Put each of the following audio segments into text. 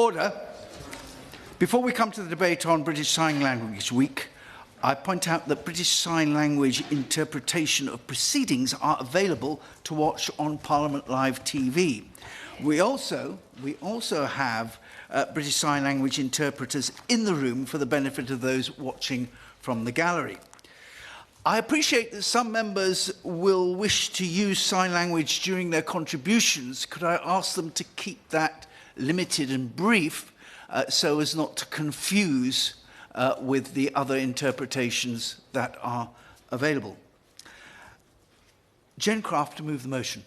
Order. Before we come to the debate on British Sign Language Week, I point out that British Sign Language interpretation of proceedings are available to watch on Parliament Live TV. We also have British Sign Language interpreters in the room for the benefit of those watching from the gallery. I appreciate that some members will wish to use sign language during their contributions. Could I ask them to keep that limited and brief so as not to confuse with the other interpretations that are available? Jen Craft to move the motion.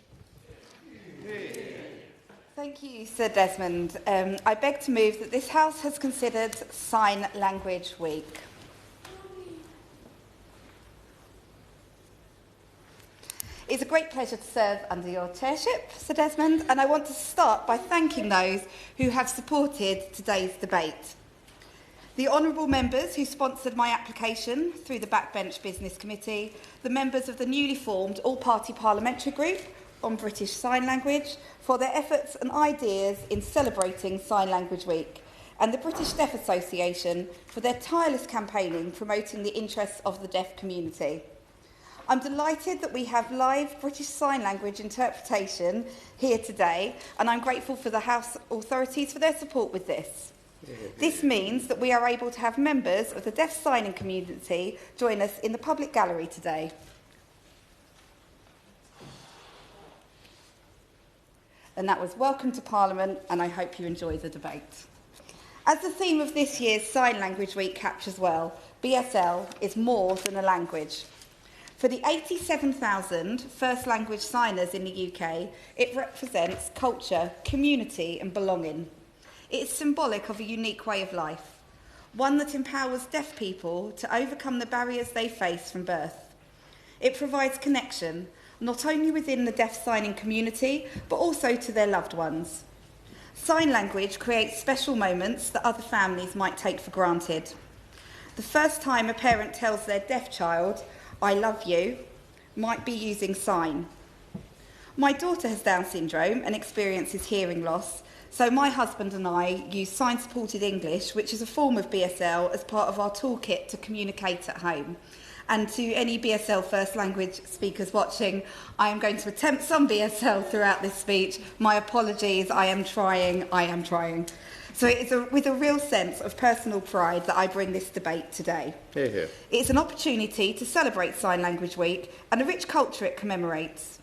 Thank you, Sir Desmond. I beg to move that this House has considered Sign Language Week. It's a great pleasure to serve under your chairship, Sir Desmond, and I want to start by thanking those who have supported today's debate. The honourable members who sponsored my application through the Backbench Business Committee, the members of the newly formed all-party parliamentary group on British Sign Language for their efforts and ideas in celebrating Sign Language Week, and the British Deaf Association for their tireless campaigning promoting the interests of the deaf community. I'm delighted that we have live British Sign Language interpretation here today, and I'm grateful for the House authorities for their support with this. This means that we are able to have members of the deaf signing community join us in the public gallery today. And that was welcome to Parliament, and I hope you enjoy the debate. As the theme of this year's Sign Language Week captures well, BSL is more than a language. For the 87,000 first language signers in the UK, it represents culture, community and belonging. It is symbolic of a unique way of life, one that empowers deaf people to overcome the barriers they face from birth. It provides connection, not only within the deaf signing community, but also to their loved ones. Sign language creates special moments that other families might take for granted. The first time a parent tells their deaf child, "I love you," might be using sign. My daughter has Down syndrome and experiences hearing loss, so my husband and I use sign-supported English, which is a form of BSL, as part of our toolkit to communicate at home. And to any BSL first language speakers watching, I am going to attempt some BSL throughout this speech. My apologies, I am trying. So it is with a real sense of personal pride that I bring this debate today. Hear, hear. It's an opportunity to celebrate Sign Language Week and the rich culture it commemorates,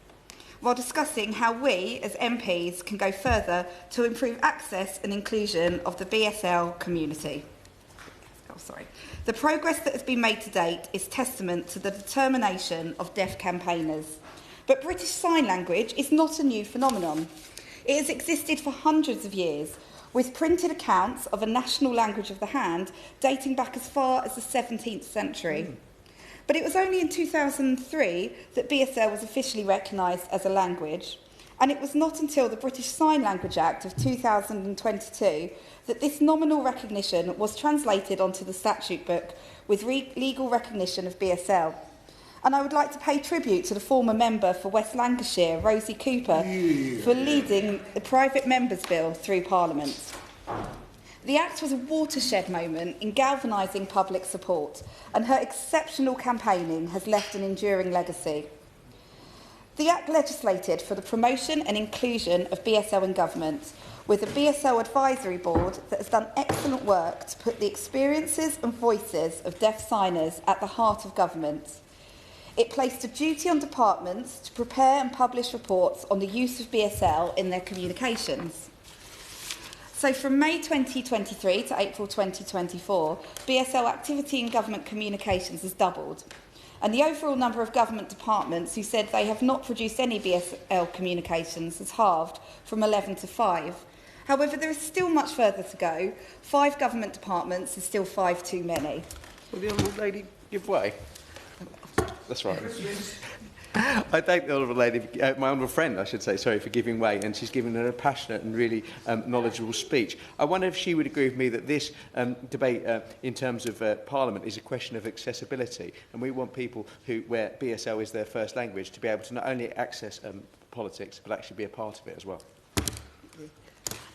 while discussing how we, as MPs, can go further to improve access and inclusion of the BSL community. The progress that has been made to date is testament to the determination of deaf campaigners. But British Sign Language is not a new phenomenon. It has existed for hundreds of years, with printed accounts of a national language of the hand dating back as far as the 17th century. But it was only in 2003 that BSL was officially recognised as a language, and it was not until the British Sign Language Act of 2022 that this nominal recognition was translated onto the statute book with legal recognition of BSL. And I would like to pay tribute to the former member for West Lancashire, Rosie Cooper, for leading the Private Members Bill through Parliament. The Act was a watershed moment in galvanising public support, and her exceptional campaigning has left an enduring legacy. The Act legislated for the promotion and inclusion of BSL in government, with a BSL advisory board that has done excellent work to put the experiences and voices of deaf signers at the heart of government. It placed a duty on departments to prepare and publish reports on the use of BSL in their communications. So from May 2023 to April 2024, BSL activity in government communications has doubled, and the overall number of government departments who said they have not produced any BSL communications has halved from 11 to 5. However, there is still much further to go. 5 government departments is still 5 too many. Will the honourable lady give way? That's right. I thank the honourable lady, my honourable friend, I should say, sorry, for giving way, and she's given a passionate and really knowledgeable speech. I wonder if she would agree with me that this debate in terms of Parliament is a question of accessibility, and we want people where BSL is their first language to be able to not only access politics, but actually be a part of it as well.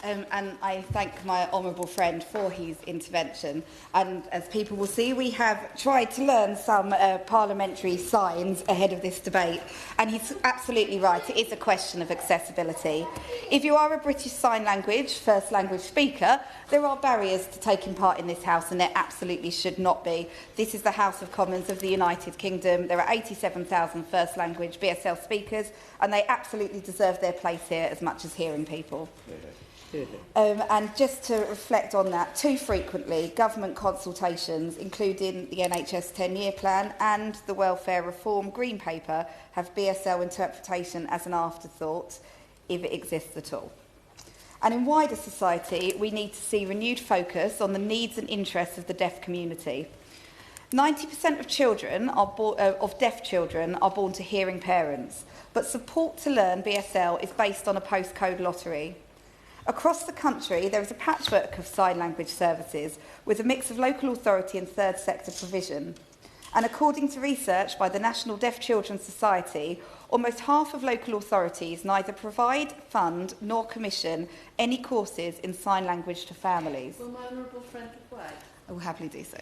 And I thank my honourable friend for his intervention. And as people will see, we have tried to learn some parliamentary signs ahead of this debate. And he's absolutely right, it is a question of accessibility. If you are a British Sign Language first language speaker, there are barriers to taking part in this House, and there absolutely should not be. This is the House of Commons of the United Kingdom. There are 87,000 first language BSL speakers, and they absolutely deserve their place here as much as hearing people. And just to reflect on that, too frequently, government consultations, including the NHS 10-year plan and the Welfare Reform Green Paper, have BSL interpretation as an afterthought, if it exists at all. And in wider society, we need to see renewed focus on the needs and interests of the deaf community. 90% of children of deaf children are born to hearing parents, but support to learn BSL is based on a postcode lottery. Across the country, there is a patchwork of sign language services with a mix of local authority and third sector provision. And according to research by the National Deaf Children's Society, almost half of local authorities neither provide, fund, nor commission any courses in sign language to families. Will my honourable friend give way? I will happily do so.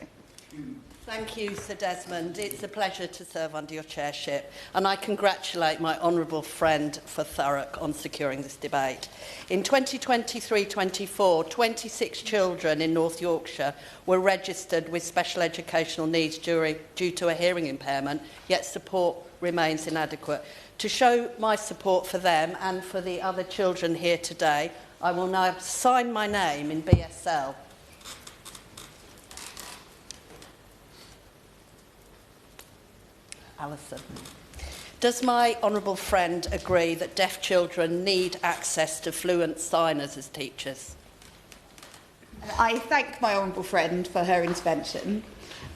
Thank you, Sir Desmond. It's a pleasure to serve under your chairship, and I congratulate my honourable friend for Thurrock on securing this debate. In 2023-24, 26 children in North Yorkshire were registered with special educational needs due to a hearing impairment, yet support remains inadequate. To show my support for them and for the other children here today, I will now sign my name in BSL. Alison. Does my honourable friend agree that deaf children need access to fluent signers as teachers? I thank my honourable friend for her intervention,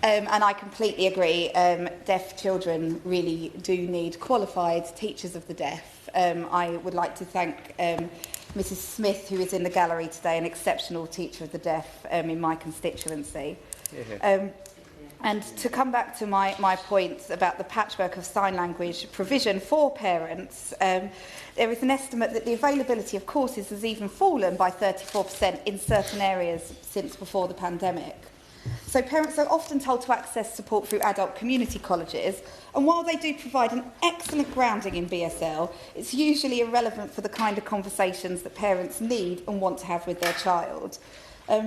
and I completely agree. Deaf children really do need qualified teachers of the deaf. I would like to thank Mrs Smith, who is in the gallery today, an exceptional teacher of the deaf in my constituency. And to come back to my point about the patchwork of sign language provision for parents, there is an estimate that the availability of courses has even fallen by 34% in certain areas since before the pandemic. So parents are often told to access support through adult community colleges, and while they do provide an excellent grounding in BSL, it's usually irrelevant for the kind of conversations that parents need and want to have with their child.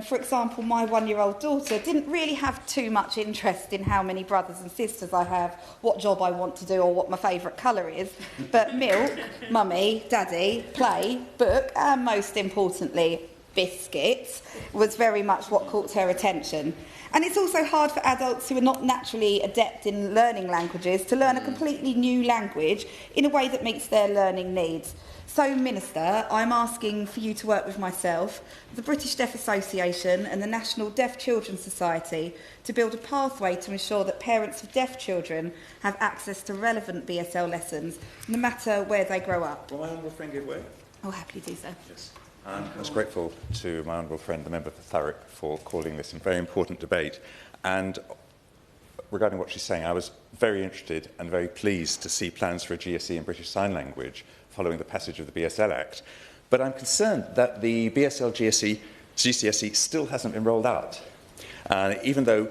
For example, my one-year-old daughter didn't really have too much interest in how many brothers and sisters I have, what job I want to do or what my favourite colour is, but milk, mummy, daddy, play, book and most importantly, biscuits was very much what caught her attention. And it's also hard for adults who are not naturally adept in learning languages to learn a completely new language in a way that meets their learning needs. So, Minister, I'm asking for you to work with myself, the British Deaf Association and the National Deaf Children's Society to build a pathway to ensure that parents of deaf children have access to relevant BSL lessons, no matter where they grow up. Will my honourable friend give way? I'll happily do so. Yes. I was grateful to my honourable friend, the member for Thurrock, for calling this a very important debate. And regarding what she's saying, I was very interested and very pleased to see plans for a GSE in British Sign Language following the passage of the BSL Act. But I'm concerned that the BSL GCSE still hasn't been rolled out, even though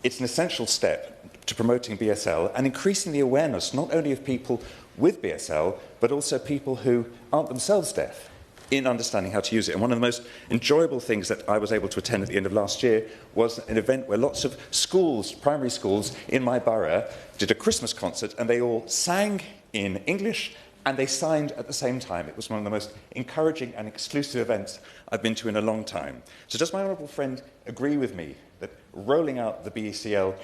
it's an essential step to promoting BSL and increasing the awareness not only of people with BSL, but also people who aren't themselves deaf, in understanding how to use it. And one of the most enjoyable things that I was able to attend at the end of last year was an event where lots of schools, primary schools in my borough, did a Christmas concert, and they all sang in English and they signed at the same time. It was one of the most encouraging and exclusive events I've been to in a long time. So does my honourable friend agree with me that rolling out the BSL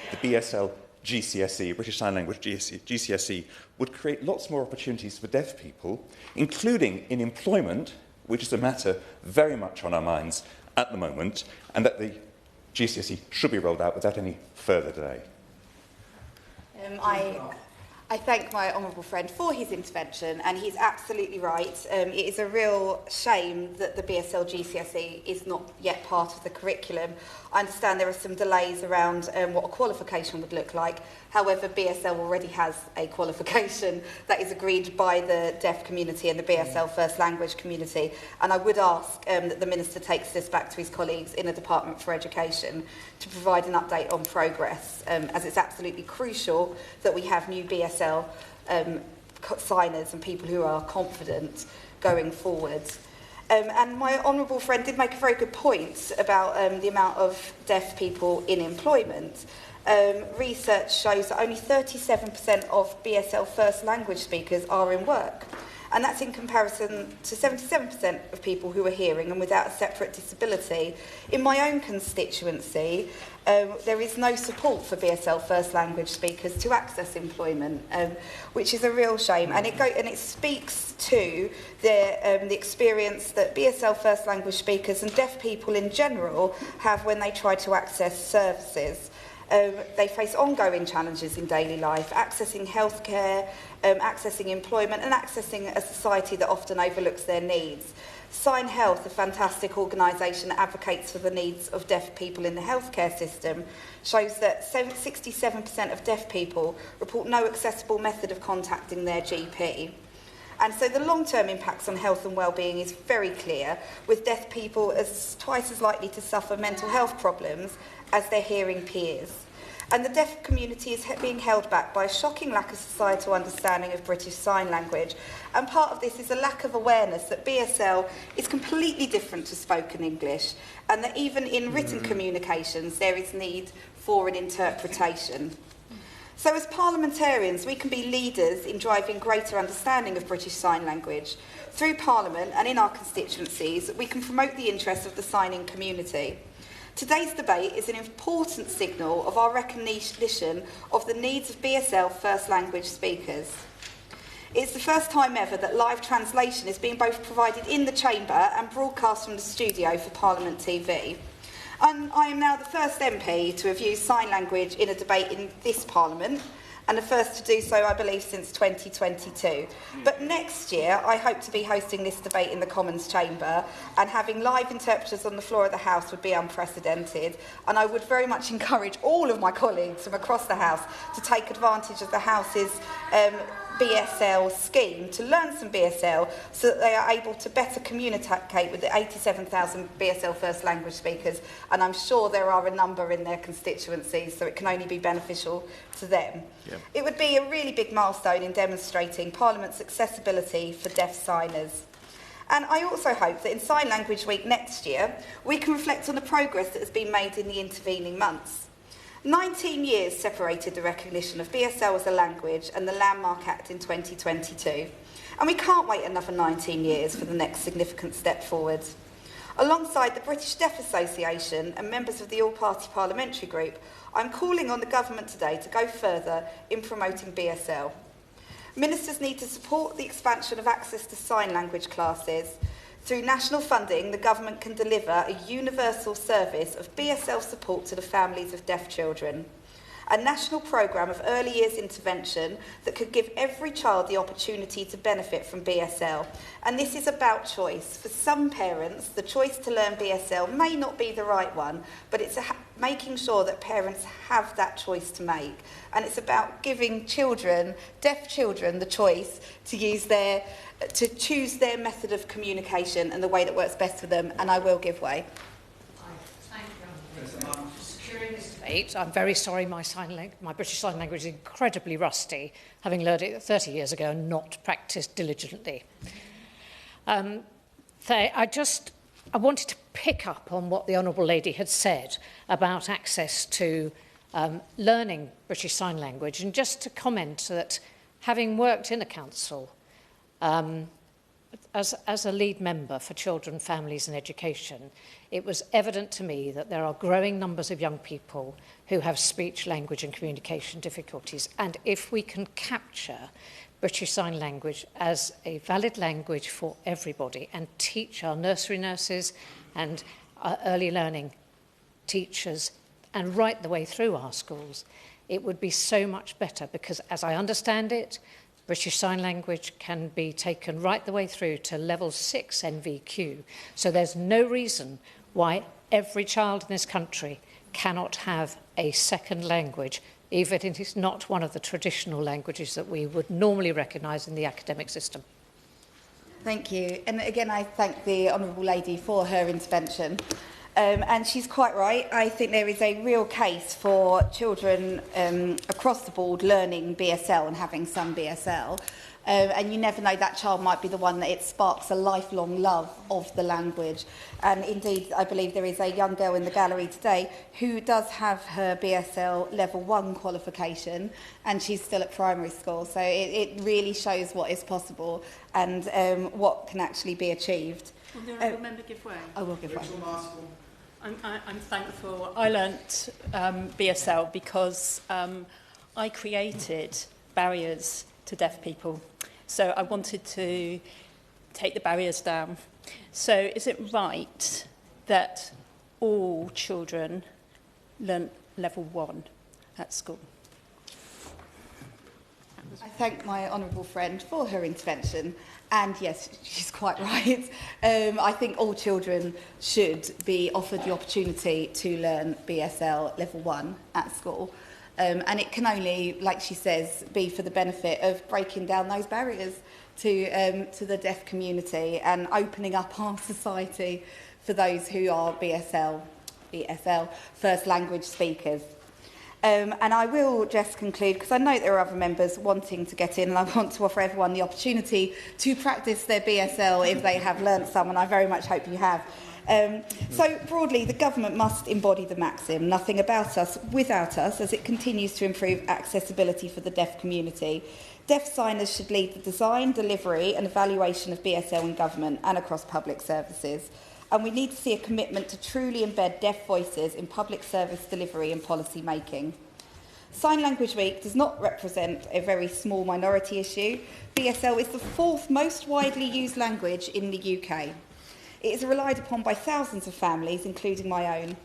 GCSE, British Sign Language GCSE, would create lots more opportunities for deaf people, including in employment, which is a matter very much on our minds at the moment, and that the I thank my honourable friend for his intervention, and he's absolutely right. It is a real shame that the BSL GCSE is not yet part of the curriculum. I understand there are some delays around what a qualification would look like. However, BSL already has a qualification that is agreed by the deaf community and the BSL First Language community. And I would ask that the Minister takes this back to his colleagues in the Department for Education to provide an update on progress, as it's absolutely crucial that we have new BSL signers and people who are confident going forward. And my honourable friend did make a very good point about the amount of deaf people in employment. Research shows that only 37% of BSL first language speakers are in work. And that's in comparison to 77% of people who are hearing and without a separate disability. In my own constituency, there is no support for BSL first language speakers to access employment, which is a real shame. And it speaks to the experience that BSL first language speakers and deaf people in general have when they try to access services. They face ongoing challenges in daily life, accessing healthcare, accessing employment and accessing a society that often overlooks their needs. Sign Health, a fantastic organisation that advocates for the needs of deaf people in the healthcare system, shows that 67% of deaf people report no accessible method of contacting their GP. And so the long-term impacts on health and well-being is very clear, with deaf people as twice as likely to suffer mental health problems as their hearing peers. And the deaf community is being held back by a shocking lack of societal understanding of British Sign Language. And part of this is a lack of awareness that BSL is completely different to spoken English, and that even in written communications there is need for an interpretation. So as parliamentarians, we can be leaders in driving greater understanding of British Sign Language. Through Parliament and in our constituencies, we can promote the interests of the signing community. Today's debate is an important signal of our recognition of the needs of BSL first language speakers. It's the first time ever that live translation is being both provided in the chamber and broadcast from the studio for Parliament TV. And I am now the first MP to have used sign language in a debate in this Parliament, and the first to do so, I believe, since 2022. But next year, I hope to be hosting this debate in the Commons chamber, and having live interpreters on the floor of the House would be unprecedented. And I would very much encourage all of my colleagues from across the House to take advantage of the House's BSL scheme to learn some BSL so that they are able to better communicate with the 87,000 BSL first language speakers, and I'm sure there are a number in their constituencies, so it can only be beneficial to them. Yeah. It would be a really big milestone in demonstrating Parliament's accessibility for deaf signers. And I also hope that in Sign Language Week next year, we can reflect on the progress that has been made in the intervening months. 19 years separated the recognition of BSL as a language and the Landmark Act in 2022. And we can't wait another 19 years for the next significant step forward. Alongside the British Deaf Association and members of the All-Party Parliamentary Group, I'm calling on the Government today to go further in promoting BSL. Ministers need to support the expansion of access to sign language classes. Through national funding, the Government can deliver a universal service of BSL support to the families of deaf children. A national programme of early years intervention that could give every child the opportunity to benefit from BSL. And this is about choice. For some parents, the choice to learn BSL may not be the right one, but it's making sure that parents have that choice to make. And it's about giving children, deaf children, the choice to choose their method of communication and the way that works best for them, and I will give way. I'm very sorry my British Sign Language is incredibly rusty, having learned it 30 years ago and not practised diligently. I wanted to pick up on what the Honourable Lady had said about access to learning British Sign Language, and just to comment that having worked in a council as a lead member for children, families and education, it was evident to me that there are growing numbers of young people who have speech, language and communication difficulties. And if we can capture British Sign Language as a valid language for everybody and teach our nursery nurses and our early learning teachers and right the way through our schools, it would be so much better because, as I understand it, British Sign Language can be taken right the way through to level 6 NVQ. So there's no reason why every child in this country cannot have a second language, even if it is not one of the traditional languages that we would normally recognise in the academic system. Thank you. And again, I thank the Honourable Lady for her intervention. And she's quite right. I think there is a real case for children across the board learning BSL and having some BSL. And you never know, that child might be the one that it sparks a lifelong love of the language. And indeed, I believe there is a young girl in the gallery today who does have her BSL level 1 qualification, and she's still at primary school. So it really shows what is possible and what can actually be achieved. Will the Honourable Member give way? I will give way. I'm thankful. I learnt BSL because I created barriers to deaf people. So I wanted to take the barriers down. So is it right that all children learn level 1 at school? I thank my honourable friend for her intervention. And yes, she's quite right. I think all children should be offered the opportunity to learn BSL level 1 at school. And it can only, like she says, be for the benefit of breaking down those barriers to the deaf community and opening up our society for those who are BSL first language speakers. And I will just conclude, because I know there are other members wanting to get in, and I want to offer everyone the opportunity to practice their BSL if they have learnt some, and I very much hope you have. So broadly, the government must embody the maxim, nothing about us without us, as it continues to improve accessibility for the deaf community. Deaf signers should lead the design, delivery and evaluation of BSL in government and across public services. And we need to see a commitment to truly embed deaf voices in public service delivery and policy making. Sign Language Week does not represent a very small minority issue. BSL is the 4th most widely used language in the UK. It is relied upon by thousands of families, including my own.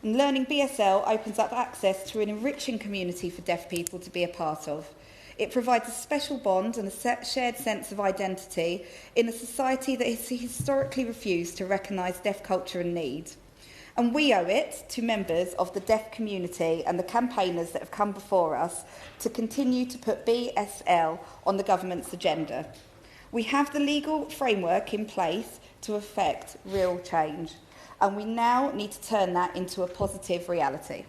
And learning BSL opens up access to an enriching community for deaf people to be a part of. It provides a special bond and a shared sense of identity in a society that has historically refused to recognise deaf culture and need. And we owe it to members of the deaf community and the campaigners that have come before us to continue to put BSL on the government's agenda. We have the legal framework in place to effect real change, and we now need to turn that into a positive reality.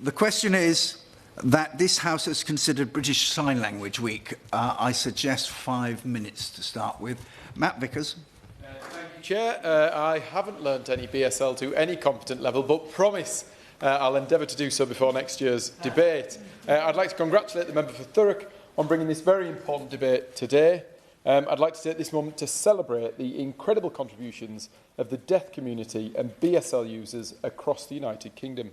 The question is that this House has considered British Sign Language Week. I suggest 5 minutes to start with. Matt Vickers. Thank you, Chair. I haven't learnt any BSL to any competent level, but promise I'll endeavour to do so before next year's debate. I'd like to congratulate the member for Thurrock on bringing this very important debate today. I'd like to take this moment to celebrate the incredible contributions of the deaf community and BSL users across the United Kingdom.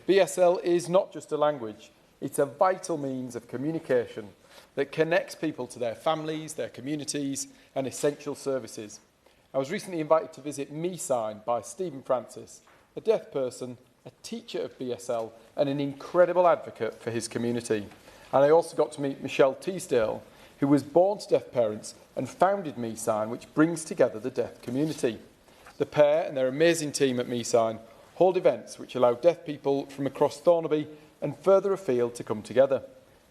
BSL is not just a language, it's a vital means of communication that connects people to their families, their communities and essential services. I was recently invited to visit Me Sign by Stephen Francis, a deaf person, a teacher of BSL and an incredible advocate for his community. And I also got to meet Michelle Teasdale, who was born to deaf parents and founded Me Sign, which brings together the deaf community. The pair and their amazing team at Me Sign hold events which allow deaf people from across Thornaby and further afield to come together.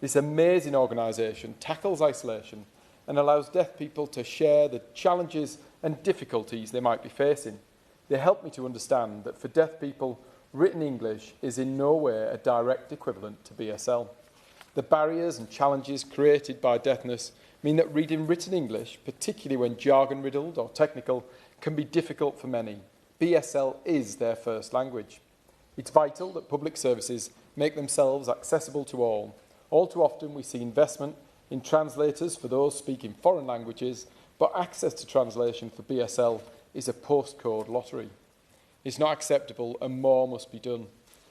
This amazing organisation tackles isolation and allows deaf people to share the challenges and difficulties they might be facing. They help me to understand that for deaf people, written English is in no way a direct equivalent to BSL. The barriers and challenges created by deafness mean that reading written English, particularly when jargon-riddled or technical, can be difficult for many. BSL is their first language. It's vital that public services make themselves accessible to all. All too often we see investment in translators for those speaking foreign languages, but access to translation for BSL is a postcode lottery. It's not acceptable and more must be done.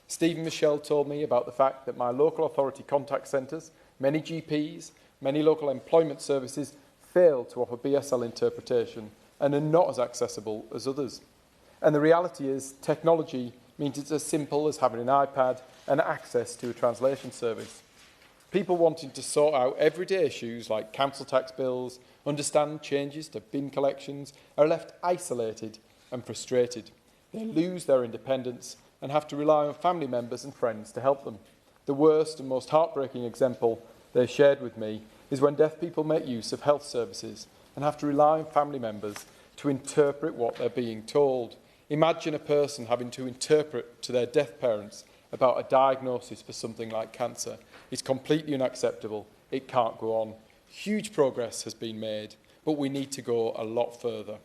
Steve and Michelle told me about the fact that my local authority contact centres, many GPs, many local employment services fail to offer BSL interpretation and are not as accessible as others. And the reality is technology means it's as simple as having an iPad and access to a translation service. People wanting to sort out everyday issues like council tax bills, understand changes to bin collections, are left isolated and frustrated. They lose their independence and have to rely on family members and friends to help them. The worst and most heartbreaking example they shared with me is when deaf people make use of health services and have to rely on family members to interpret what they're being told. Imagine a person having to interpret to their deaf parents about a diagnosis for something like cancer. It's completely unacceptable. It can't go on. Huge progress has been made, but we need to go a lot further.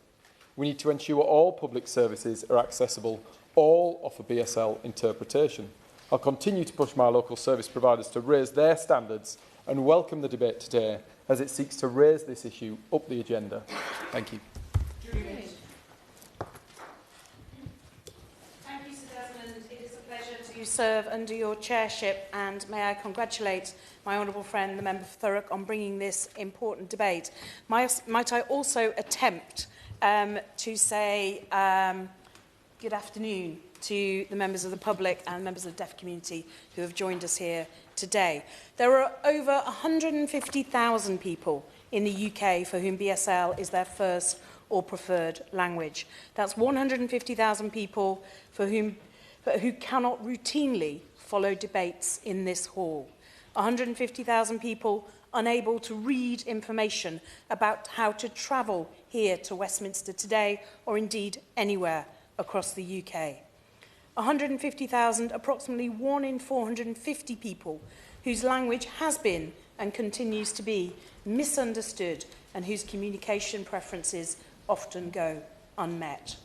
We need to ensure all public services are accessible, all offer BSL interpretation. I'll continue to push my local service providers to raise their standards and welcome the debate today as it seeks to raise this issue up the agenda. Thank you. Thank you, Sir Desmond. It is a pleasure to serve under your chairship, and may I congratulate my honourable friend, the member for Thurrock, on bringing this important debate. Might I also attempt to say good afternoon to the members of the public and members of the deaf community who have joined us here today. There are over 150,000 people in the UK for whom BSL is their first or preferred language. That's 150,000 people who cannot routinely follow debates in this hall. 150,000 people unable to read information about how to travel here to Westminster today, or indeed anywhere across the UK. 150,000, approximately 1 in 450 people whose language has been and continues to be misunderstood and whose communication preferences often go unmet.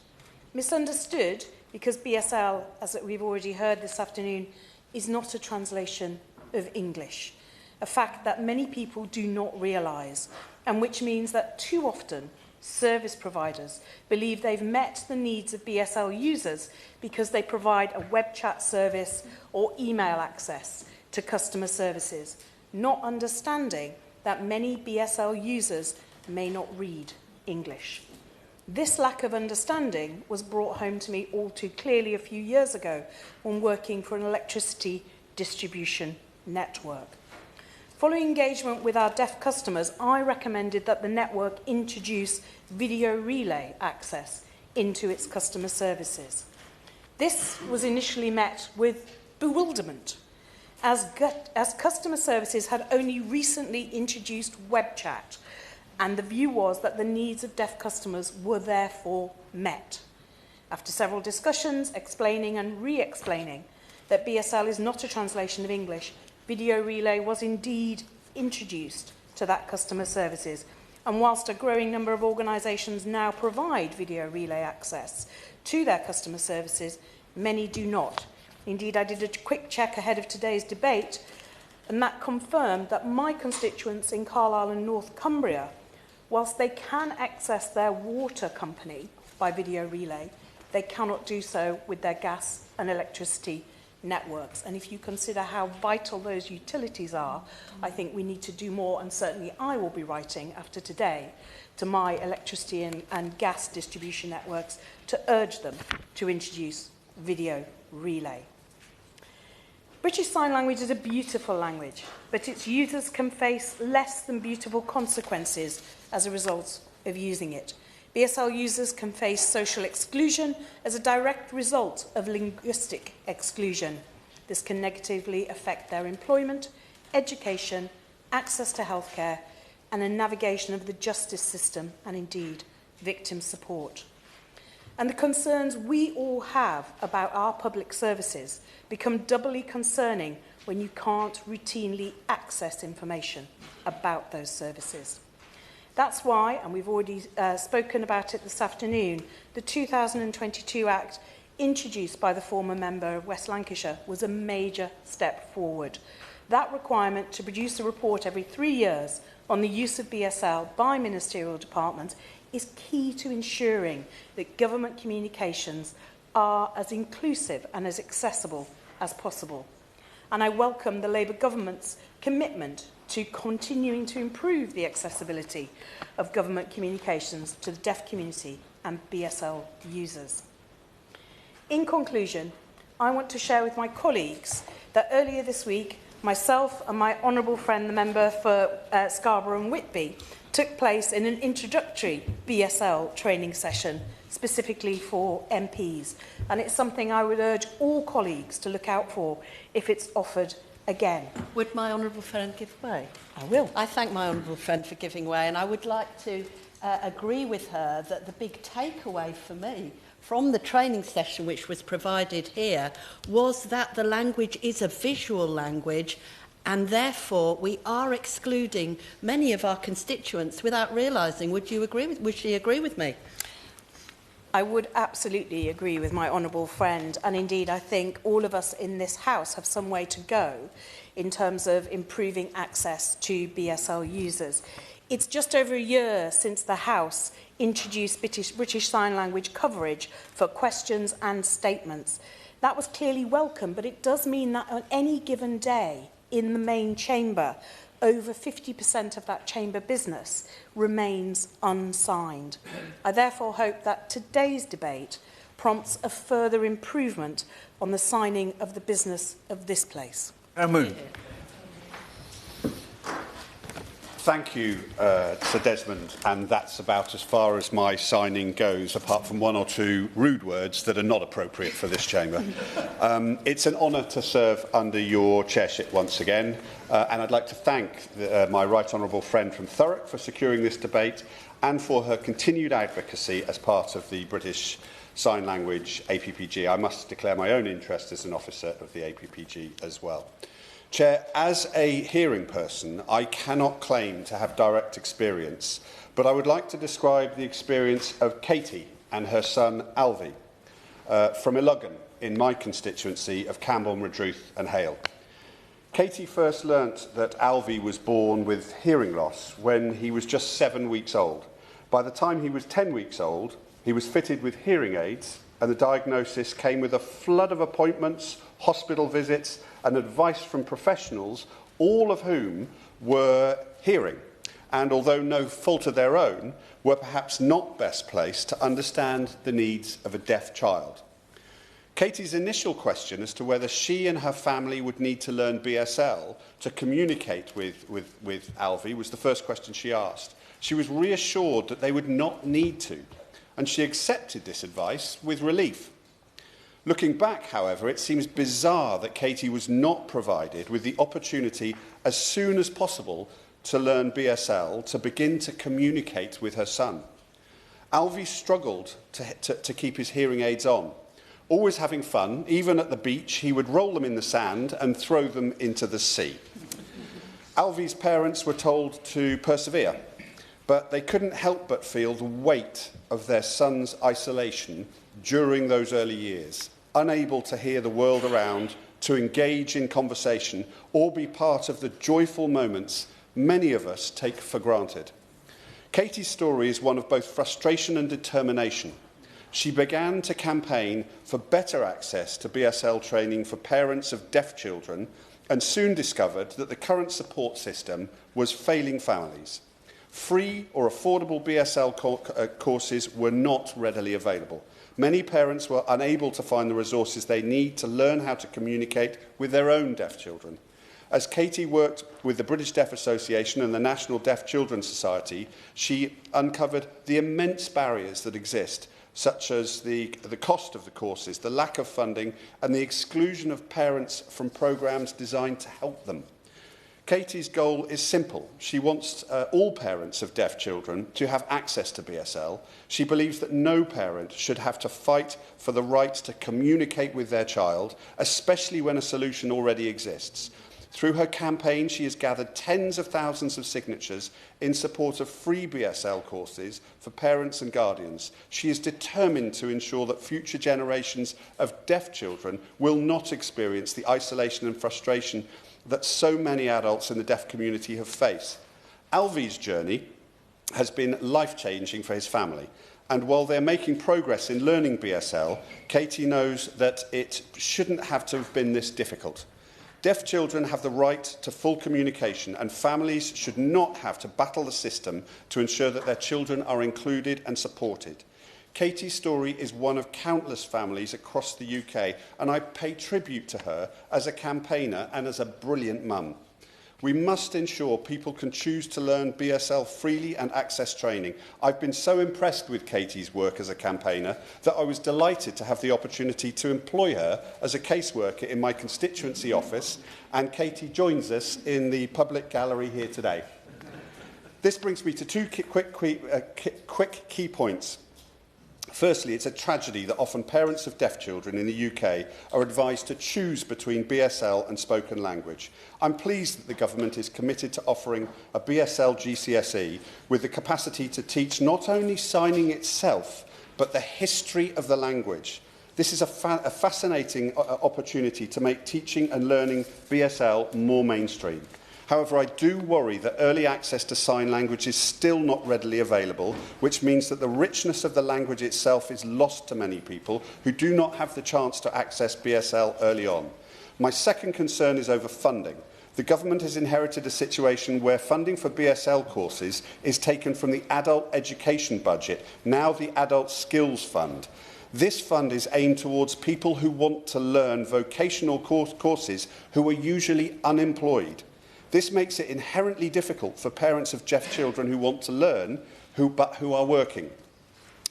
Misunderstood because BSL, as we've already heard this afternoon, is not a translation of English, a fact that many people do not realise, and which means that too often service providers believe they've met the needs of BSL users because they provide a web chat service or email access to customer services, not understanding that many BSL users may not read English. This lack of understanding was brought home to me all too clearly a few years ago when working for an electricity distribution network. Following engagement with our deaf customers, I recommended that the network introduce video relay access into its customer services. This was initially met with bewilderment, as customer services had only recently introduced web chat, and the view was that the needs of deaf customers were therefore met. After several discussions, explaining and re-explaining that BSL is not a translation of English, video relay was indeed introduced to that customer services. And whilst a growing number of organisations now provide video relay access to their customer services, many do not. Indeed, I did a quick check ahead of today's debate, and that confirmed that my constituents in Carlisle and North Cumbria, whilst they can access their water company by video relay, they cannot do so with their gas and electricity networks. And if you consider how vital those utilities are, I think we need to do more, and certainly I will be writing after today to my electricity and gas distribution networks to urge them to introduce video relay. British Sign Language is a beautiful language, but its users can face less than beautiful consequences as a result of using it. BSL users can face social exclusion as a direct result of linguistic exclusion. This can negatively affect their employment, education, access to healthcare, and the navigation of the justice system, and indeed victim support. And the concerns we all have about our public services become doubly concerning when you can't routinely access information about those services. That's why, and we've already spoken about it this afternoon, the 2022 Act introduced by the former member of West Lancashire was a major step forward. That requirement to produce a report every 3 years on the use of BSL by ministerial departments is key to ensuring that government communications are as inclusive and as accessible as possible. And I welcome the Labour government's commitment to continuing to improve the accessibility of government communications to the deaf community and BSL users. In conclusion, I want to share with my colleagues that earlier this week, myself and my honourable friend, the member for Scarborough and Whitby, took place in an introductory BSL training session specifically for MPs. And it's something I would urge all colleagues to look out for if it's offered again. Would my honourable friend give way? I will. I thank my honourable friend for giving way, and I would like to agree with her that the big takeaway for me from the training session which was provided here was that the language is a visual language, and therefore we are excluding many of our constituents without realising. Would she agree with me? I would absolutely agree with my honourable friend, and indeed I think all of us in this House have some way to go in terms of improving access to BSL users. It's just over a year since the House introduced British Sign Language coverage for questions and statements. That was clearly welcome, but it does mean that on any given day in the main chamber, over 50% of that chamber business remains unsigned. I therefore hope that today's debate prompts a further improvement on the signing of the business of this place. Moon. Thank you, Sir Desmond, and that's about as far as my signing goes, apart from one or two rude words that are not appropriate for this chamber. It's an honour to serve under your chairship once again, and I'd like to thank my right honourable friend from Thurrock for securing this debate and for her continued advocacy as part of the British Sign Language APPG. I must declare my own interest as an officer of the APPG as well. Chair, as a hearing person, I cannot claim to have direct experience, but I would like to describe the experience of Katie and her son Alfie from Iluggan in my constituency of Campbell, Madruth and Hale. Katie first learnt that Alfie was born with hearing loss when he was just 7 weeks old. By the time he was 10 weeks old, he was fitted with hearing aids, and the diagnosis came with a flood of appointments, hospital visits and advice from professionals, all of whom were hearing, and although no fault of their own, were perhaps not best placed to understand the needs of a deaf child. Katie's initial question as to whether she and her family would need to learn BSL to communicate with Alfie was the first question she asked. She was reassured that they would not need to, and she accepted this advice with relief. Looking back, however, it seems bizarre that Katie was not provided with the opportunity as soon as possible to learn BSL to begin to communicate with her son. Alfie struggled to keep his hearing aids on. Always having fun, even at the beach, he would roll them in the sand and throw them into the sea. Alfie's parents were told to persevere, but they couldn't help but feel the weight of their son's isolation during those early years, unable to hear the world around, to engage in conversation, or be part of the joyful moments many of us take for granted. Katie's story is one of both frustration and determination. She began to campaign for better access to BSL training for parents of deaf children and soon discovered that the current support system was failing families. Free or affordable BSL courses were not readily available. Many parents were unable to find the resources they need to learn how to communicate with their own deaf children. As Katie worked with the British Deaf Association and the National Deaf Children's Society, she uncovered the immense barriers that exist, such as the cost of the courses, the lack of funding, and the exclusion of parents from programmes designed to help them. Katie's goal is simple. She wants all parents of deaf children to have access to BSL. She believes that no parent should have to fight for the right to communicate with their child, especially when a solution already exists. Through her campaign, she has gathered tens of thousands of signatures in support of free BSL courses for parents and guardians. She is determined to ensure that future generations of deaf children will not experience the isolation and frustration that so many adults in the deaf community have faced. Alfie's journey has been life-changing for his family, and while they're making progress in learning BSL, Katie knows that it shouldn't have to have been this difficult. Deaf children have the right to full communication, and families should not have to battle the system to ensure that their children are included and supported. Katie's story is one of countless families across the UK, and I pay tribute to her as a campaigner and as a brilliant mum. We must ensure people can choose to learn BSL freely and access training. I've been so impressed with Katie's work as a campaigner that I was delighted to have the opportunity to employ her as a caseworker in my constituency office, and Katie joins us in the public gallery here today. This brings me to two quick key points. Firstly, it's a tragedy that often parents of deaf children in the UK are advised to choose between BSL and spoken language. I'm pleased that the government is committed to offering a BSL GCSE with the capacity to teach not only signing itself, but the history of the language. This is a fascinating opportunity to make teaching and learning BSL more mainstream. However, I do worry that early access to sign language is still not readily available, which means that the richness of the language itself is lost to many people who do not have the chance to access BSL early on. My second concern is over funding. The government has inherited a situation where funding for BSL courses is taken from the adult education budget, now the Adult Skills Fund. This fund is aimed towards people who want to learn vocational courses who are usually unemployed. This makes it inherently difficult for parents of deaf children who want to learn, but who are working.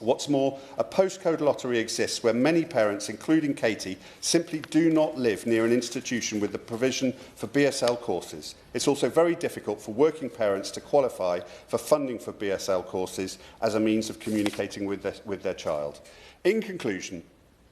What's more, a postcode lottery exists where many parents, including Katie, simply do not live near an institution with the provision for BSL courses. It's also very difficult for working parents to qualify for funding for BSL courses as a means of communicating with their child. In conclusion,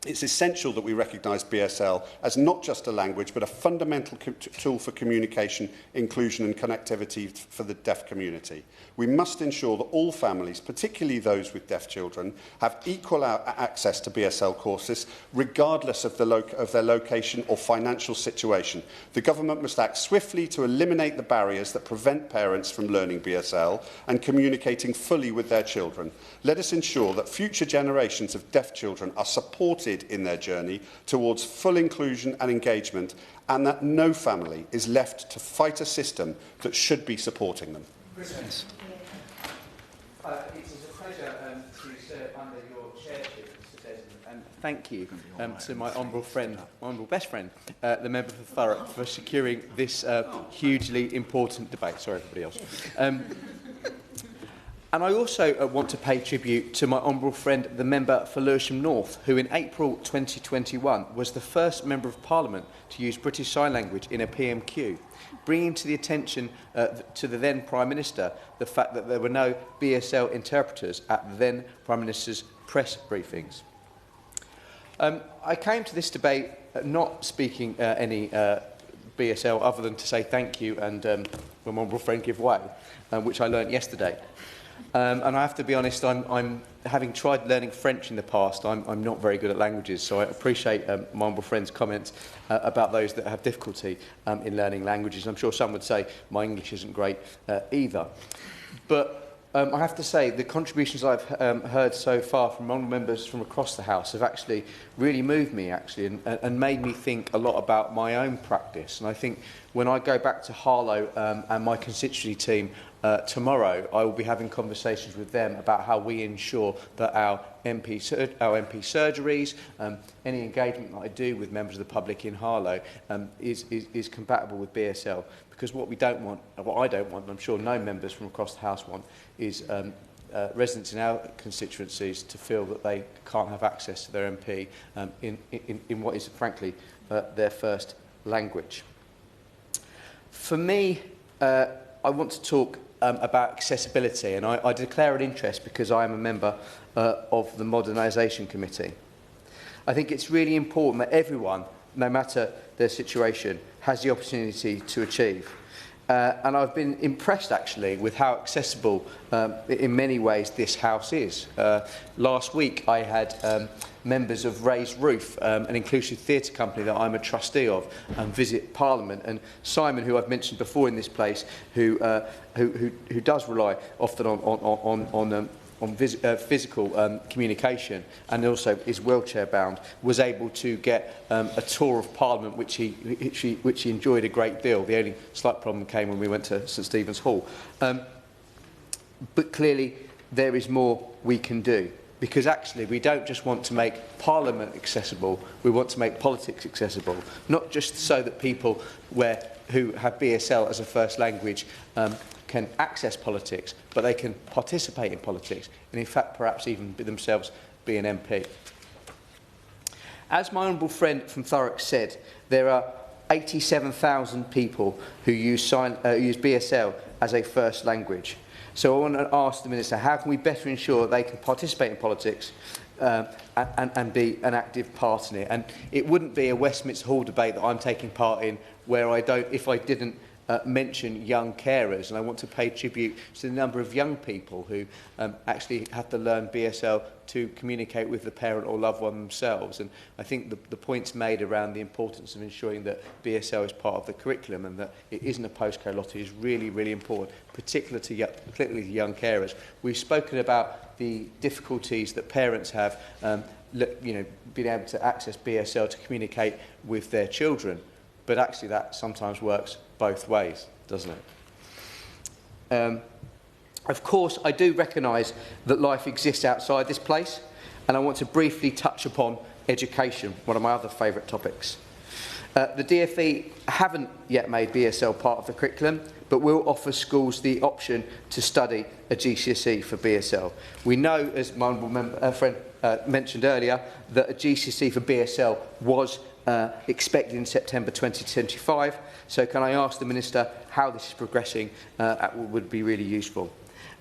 it's essential that we recognise BSL as not just a language, but a fundamental tool for communication, inclusion and connectivity for the deaf community. We must ensure that all families, particularly those with deaf children, have equal access to BSL courses, regardless of their location or financial situation. The government must act swiftly to eliminate the barriers that prevent parents from learning BSL and communicating fully with their children. Let us ensure that future generations of deaf children are supported in their journey towards full inclusion and engagement, and that no family is left to fight a system that should be supporting them. It is a pleasure to serve under your chairship, Mr. Desmond, and thank you to my honourable friend, my honourable best friend, the member for Thurrock, for securing this hugely important debate. Sorry, everybody else. And I also want to pay tribute to my honourable friend, the member for Lewisham North, who in April 2021 was the first Member of Parliament to use British Sign Language in a PMQ, bringing to the attention to the then Prime Minister the fact that there were no BSL interpreters at the then Prime Minister's press briefings. I came to this debate not speaking any BSL other than to say thank you and my honourable friend give way, which I learnt yesterday. And I have to be honest, I'm having tried learning French in the past, I'm not very good at languages, so I appreciate my honourable friend's comments about those that have difficulty in learning languages. I'm sure some would say my English isn't great either. But I have to say the contributions I've heard so far from honourable members from across the House have actually really moved me and made me think a lot about my own practice. And I think when I go back to Harlow and my constituency team tomorrow, I will be having conversations with them about how we ensure that our MP surgeries, any engagement that I do with members of the public in Harlow is compatible with BSL. Because what we don't want, what I don't want, and I'm sure no members from across the House want, is residents in our constituencies to feel that they can't have access to their MP in what is, frankly, their first language. For me, I want to talk about accessibility, and I declare an interest because I am a member of the Modernisation Committee. I think it's really important that everyone, no matter their situation, has the opportunity to achieve. And I've been impressed, actually, with how accessible, in many ways, this House is. Last week, I had members of Raised Roof, an inclusive theatre company that I'm a trustee of, visit Parliament. And Simon, who I've mentioned before in this place, who does rely often on physical communication and also is wheelchair bound, was able to get a tour of Parliament, which he enjoyed a great deal. The only slight problem came when we went to St Stephen's Hall. But clearly there is more we can do. because actually we don't just want to make Parliament accessible, we want to make politics accessible, not just so that people who have BSL as a first language can access politics, but they can participate in politics, and in fact perhaps even themselves be an MP. As my honourable friend from Thurrock said, there are 87,000 people who use BSL as a first language. So I want to ask the Minister, how can we better ensure they can participate in politics and be an active part in it? And it wouldn't be a Westminster Hall debate that I'm taking part in where if I didn't mention young carers, and I want to pay tribute to the number of young people who actually have to learn BSL to communicate with the parent or loved one themselves. And I think the points made around the importance of ensuring that BSL is part of the curriculum and that it isn't a postcode lottery is really, really important, particularly to young carers. We've spoken about the difficulties that parents have being able to access BSL to communicate with their children, but actually that sometimes works both ways, doesn't it? Of course, I do recognise that life exists outside this place, and I want to briefly touch upon education, one of my other favourite topics. The DfE haven't yet made BSL part of the curriculum, but will offer schools the option to study a GCSE for BSL. We know, as my honourable friend mentioned earlier, that a GCSE for BSL was expected in September 2025. So can I ask the Minister how this is progressing? Would be really useful.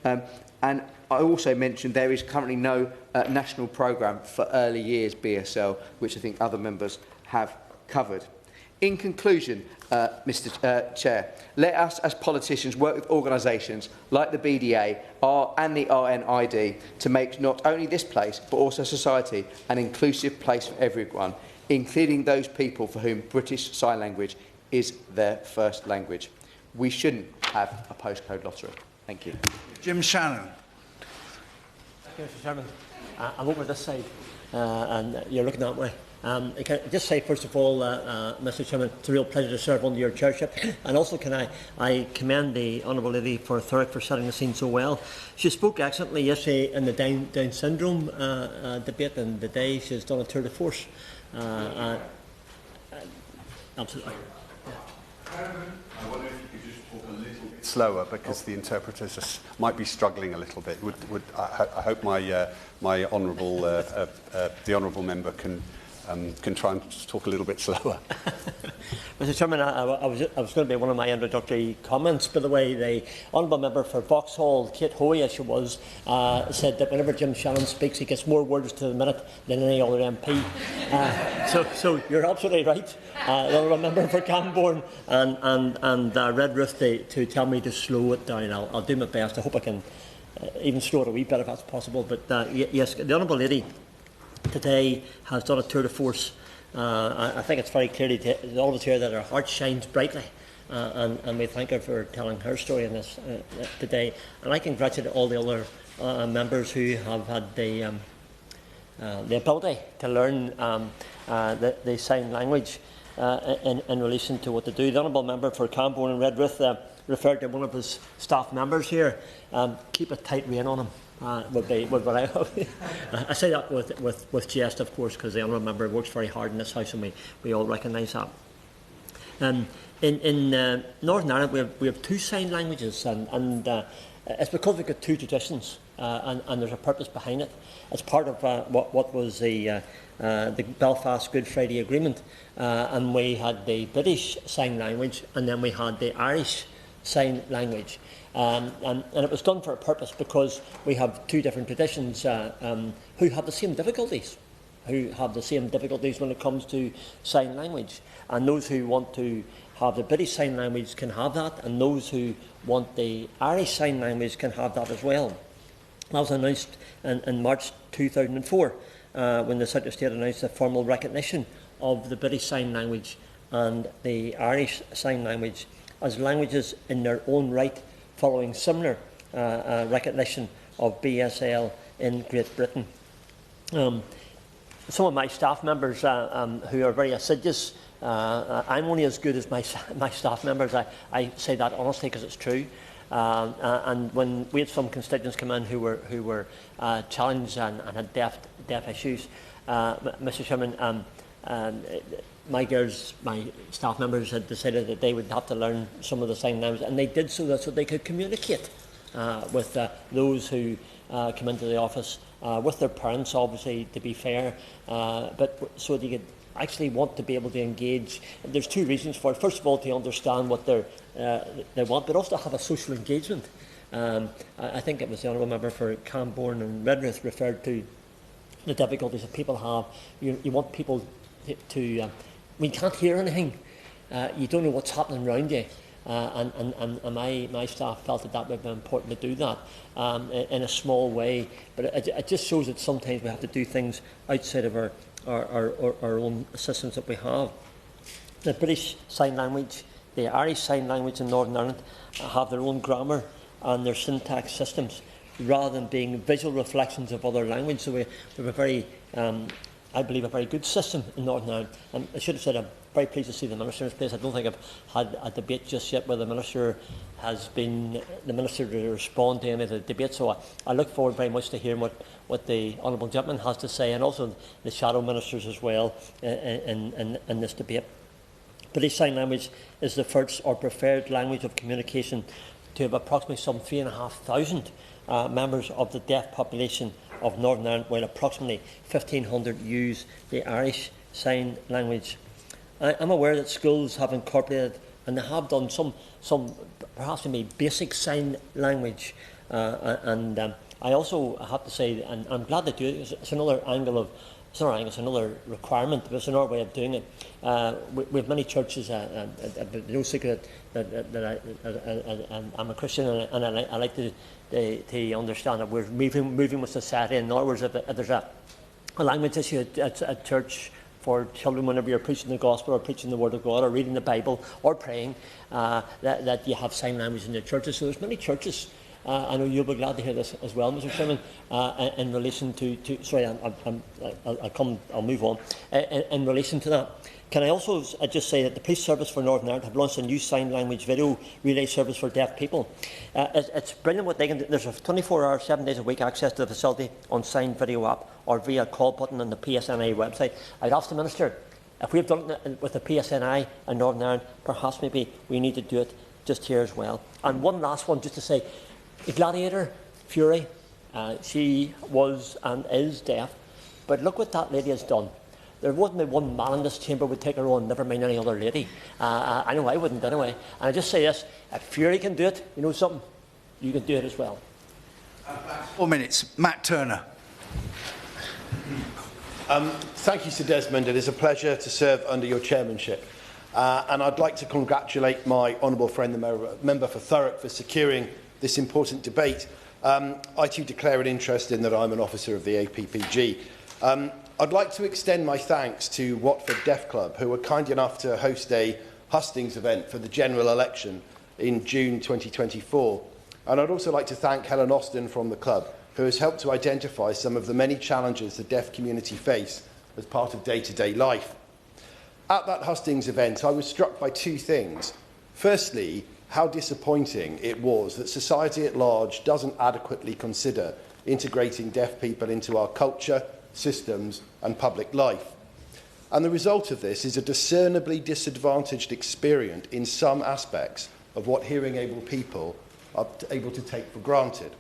And I also mentioned there is currently no national programme for early years BSL, which I think other members have covered. In conclusion, Mr. Chair, let us as politicians work with organisations like the BDA and the RNID to make not only this place but also society an inclusive place for everyone, including those people for whom British Sign Language is their first language. We shouldn't have a postcode lottery. Thank you. Jim Shannon. Thank you, Mr. Chairman. I'm over this side, and you're looking that way. I can just say, first of all, Mr. Chairman, it's a real pleasure to serve under your chairship. And also, can I commend the Honourable Lady for Thurrock for setting the scene so well. She spoke excellently yesterday in the Down syndrome debate, and today she's done a tour de force. Absolutely. I wonder if you could just talk a little bit slower, because the interpreters might be struggling a little bit. I hope my honourable the honourable member can try and talk a little bit slower. Mr. Chairman, I was going to be one of my introductory comments. By the way, the honourable member for Vauxhall, Kate Hoey, as she was, said that whenever Jim Shannon speaks, he gets more words to the minute than any other MP. So you're absolutely right. The honourable member for Camborne and Redruth to tell me to slow it down. I'll do my best. I hope I can even slow it a wee bit if that's possible. But yes, the honourable lady today has done a tour de force. I think it's very clearly to all of us here that her heart shines brightly, and we thank her for telling her story in this today. And I congratulate all the other members who have had the ability to learn the sign language in relation to what to do. The honourable member for Camborne and Redruth referred to one of his staff members here. Keep a tight rein on him. I say that with jest, of course, because the honourable member works very hard in this house, and we all recognise that. In Northern Ireland, we have two sign languages, and it's because we've got two traditions, and there's a purpose behind it. It's part of what was the Belfast Good Friday Agreement, and we had the British Sign Language, and then we had the Irish Sign Language. And it was done for a purpose, because we have two different traditions who have the same difficulties, when it comes to sign language. And those who want to have the British Sign Language can have that, and those who want the Irish Sign Language can have that as well. That was announced in March 2004, when the Secretary of State announced the formal recognition of the British Sign Language and the Irish Sign Language as languages in their own right, following similar recognition of BSL in Great Britain. Some of my staff members who are very assiduous, I'm only as good as my staff members. I say that honestly because it's true. And when we had some constituents come in who were challenged and had deaf issues, Mr. Chairman, my staff members had decided that they would have to learn some of the sign language, and they did so they could communicate with those who come into the office, with their parents, obviously, to be fair, but so they could actually want to be able to engage. There's two reasons for it. First of all, to understand what they want, but also to have a social engagement. I think it was the Honourable Member for Camborne and Redruth referred to the difficulties that people have. You want people to we can't hear anything. You don't know what's happening around you. And my staff felt that would be important to do that in a small way. But it just shows that sometimes we have to do things outside of our own systems that we have. The British Sign Language, the Irish Sign Language in Northern Ireland have their own grammar and their syntax systems, rather than being visual reflections of other language. So we have a very, I believe, a very good system in Northern Ireland. And I should have said I'm very pleased to see the Minister in his place. I don't think I've had a debate just yet where the Minister has been the Minister to respond to any of the debates. So I look forward very much to hearing what the Honourable Gentleman has to say, and also the Shadow Ministers as well in this debate. British Sign Language is the first or preferred language of communication to have approximately some 3,500 members of the deaf population of Northern Ireland, while approximately 1,500 use the Irish Sign Language. I'm aware that schools have incorporated, and they have done some perhaps maybe basic sign language, and I also have to say, and I'm glad to do it. It's another angle of. It's not it's another requirement, but it's another way of doing it. We have many churches. No secret that I'm a Christian, and I like to understand that we're moving with society. In other words, if there's a language issue at church for children, whenever you're preaching the gospel or preaching the word of God or reading the Bible or praying, that you have sign language in your churches. So there's many churches. I know you'll be glad to hear this as well, Mr. Chairman, in relation to sorry, I'll move on. In relation to that, can I also just say that the Police Service for Northern Ireland have launched a new sign language video relay service for deaf people. It's brilliant what they can do. There's a 24-hour, 7 days a week access to the facility on signed video app or via a call button on the PSNI website. I'd ask the Minister, if we've done it with the PSNI in Northern Ireland, perhaps maybe we need to do it just here as well. And one last one, just to say, the Gladiator, Fury, she was and is deaf, but look what that lady has done. There wouldn't be one man in this chamber would take her on, never mind any other lady. I know I wouldn't anyway. And I just say this, if Fury can do it, you know something, you can do it as well. 4 minutes. Matt Turner. Thank you, Sir Desmond. It is a pleasure to serve under your chairmanship. And I'd like to congratulate my honourable friend, the member for Thurrock, for securing this important debate. I too declare an interest in that I'm an officer of the APPG. I'd like to extend my thanks to Watford Deaf Club, who were kind enough to host a hustings event for the general election in June 2024. And I'd also like to thank Helen Austin from the club, who has helped to identify some of the many challenges the deaf community face as part of day-to-day life. At that hustings event, I was struck by two things. Firstly, how disappointing it was that society at large doesn't adequately consider integrating deaf people into our culture, systems and public life. And the result of this is a discernibly disadvantaged experience in some aspects of what hearing-able people are able to take for granted.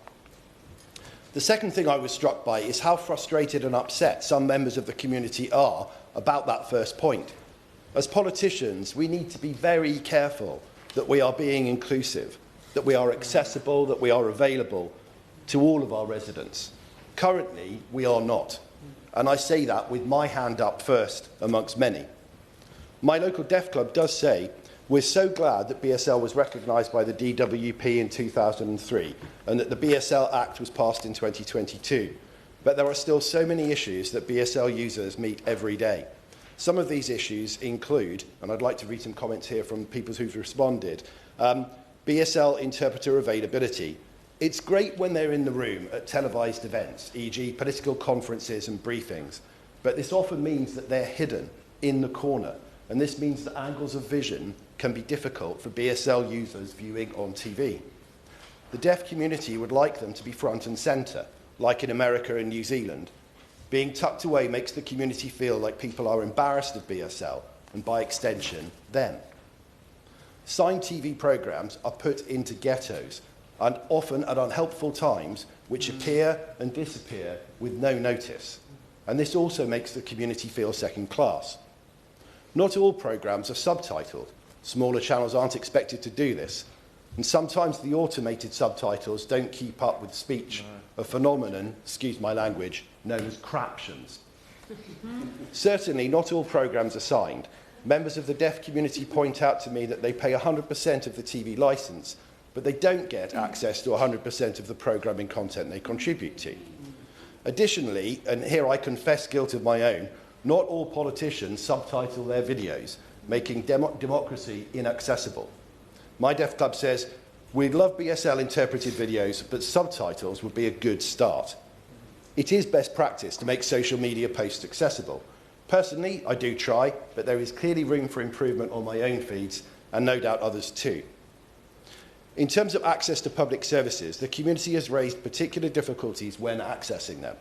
The second thing I was struck by is how frustrated and upset some members of the community are about that first point. As politicians, we need to be very careful that we are being inclusive, that we are accessible, that we are available to all of our residents. Currently, we are not. And I say that with my hand up first amongst many. My local deaf club does say, we're so glad that BSL was recognised by the DWP in 2003 and that the BSL Act was passed in 2022. But there are still so many issues that BSL users meet every day. Some of these issues include, and I'd like to read some comments here from people who've responded, BSL interpreter availability. It's great when they're in the room at televised events, e.g. political conferences and briefings, but this often means that they're hidden in the corner, and this means that angles of vision can be difficult for BSL users viewing on TV. The deaf community would like them to be front and centre, like in America and New Zealand. Being tucked away makes the community feel like people are embarrassed of BSL, and by extension, them. Signed TV programmes are put into ghettos, and often at unhelpful times, which appear and disappear with no notice. And this also makes the community feel second class. Not all programmes are subtitled. Smaller channels aren't expected to do this. And sometimes the automated subtitles don't keep up with speech, a phenomenon, excuse my language, known as craptions. Certainly, not all programmes are signed. Members of the deaf community point out to me that they pay 100% of the TV licence, but they don't get access to 100% of the programming content they contribute to. Additionally, and here I confess guilt of my own, not all politicians subtitle their videos, making democracy inaccessible. My Deaf Club says, we'd love BSL interpreted videos, but subtitles would be a good start. It is best practice to make social media posts accessible. Personally, I do try, but there is clearly room for improvement on my own feeds, and no doubt others too. In terms of access to public services, the community has raised particular difficulties when accessing them.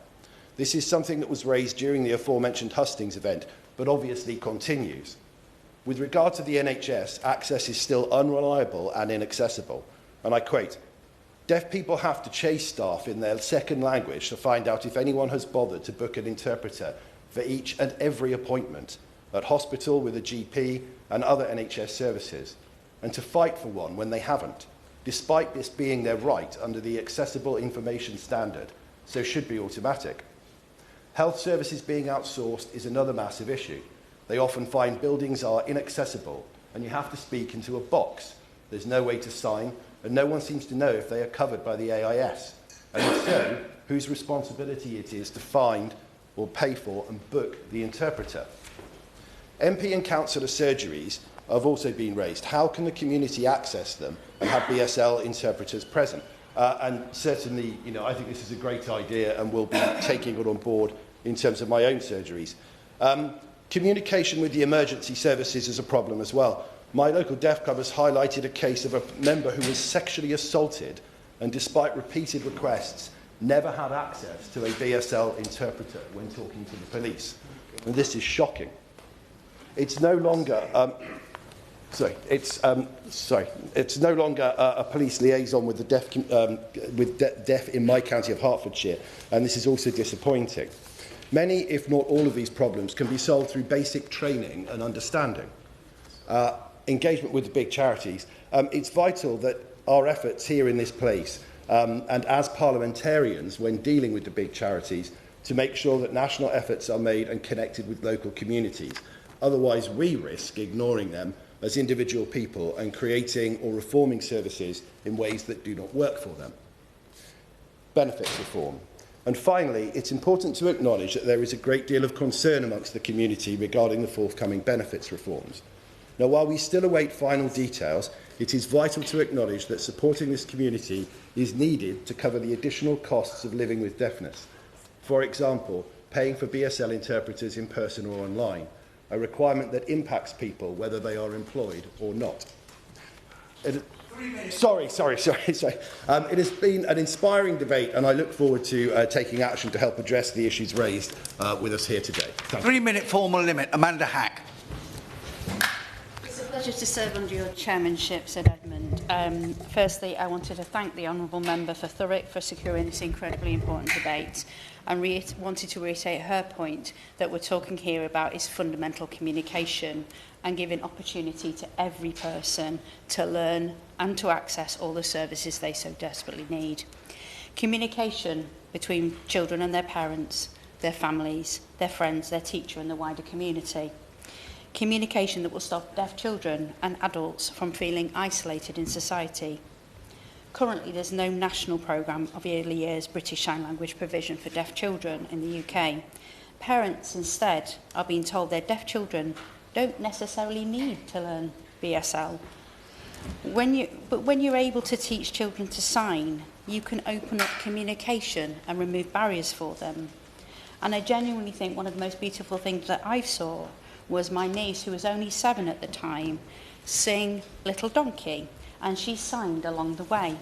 This is something that was raised during the aforementioned hustings event, but obviously continues. With regard to the NHS, access is still unreliable and inaccessible. And I quote, "Deaf people have to chase staff in their second language to find out if anyone has bothered to book an interpreter for each and every appointment at hospital, with a GP and other NHS services, and to fight for one when they haven't, despite this being their right under the Accessible Information Standard, so should be automatic. Health services being outsourced is another massive issue. They often find buildings are inaccessible and you have to speak into a box. There's no way to sign and no one seems to know if they are covered by the AIS. And if so, whose responsibility it is to find or pay for and book the interpreter. MP and councillor surgeries have also been raised. How can the community access them and have BSL interpreters present? And certainly, I think this is a great idea and will be taking it on board in terms of my own surgeries. Communication with the emergency services is a problem as well. My local deaf club has highlighted a case of a member who was sexually assaulted and, despite repeated requests, never had access to a BSL interpreter when talking to the police. And this is shocking. It's no longer it's no longer a police liaison with the deaf in my county of Hertfordshire, and this is also disappointing. Many, if not all, of these problems can be solved through basic training and understanding. Engagement with the big charities. It's vital that our efforts here in this place and as parliamentarians when dealing with the big charities to make sure that national efforts are made and connected with local communities. Otherwise, we risk ignoring them as individual people and creating or reforming services in ways that do not work for them. Benefits reform. And finally, it's important to acknowledge that there is a great deal of concern amongst the community regarding the forthcoming benefits reforms. Now, while we still await final details, it is vital to acknowledge that supporting this community is needed to cover the additional costs of living with deafness. For example, paying for BSL interpreters in person or online, a requirement that impacts people whether they are employed or not. Sorry. It has been an inspiring debate and I look forward to taking action to help address the issues raised with us here today. Thank you. 3-minute formal limit. Amanda Hack. It's a pleasure to serve under your chairmanship, Sir Edmund. Firstly, I wanted to thank the Honourable Member for Thurrock for securing this incredibly important debate and wanted to reiterate her point that we're talking here about is fundamental communication and giving opportunity to every person to learn and to access all the services they so desperately need. Communication between children and their parents, their families, their friends, their teacher and the wider community. Communication that will stop deaf children and adults from feeling isolated in society. Currently, there's no national programme of early years British Sign Language provision for deaf children in the UK. Parents, instead, are being told their deaf children don't necessarily need to learn BSL. But when you're able to teach children to sign, you can open up communication and remove barriers for them. And I genuinely think one of the most beautiful things that I saw was my niece, who was only 7 at the time, sing Little Donkey, and she signed along the way.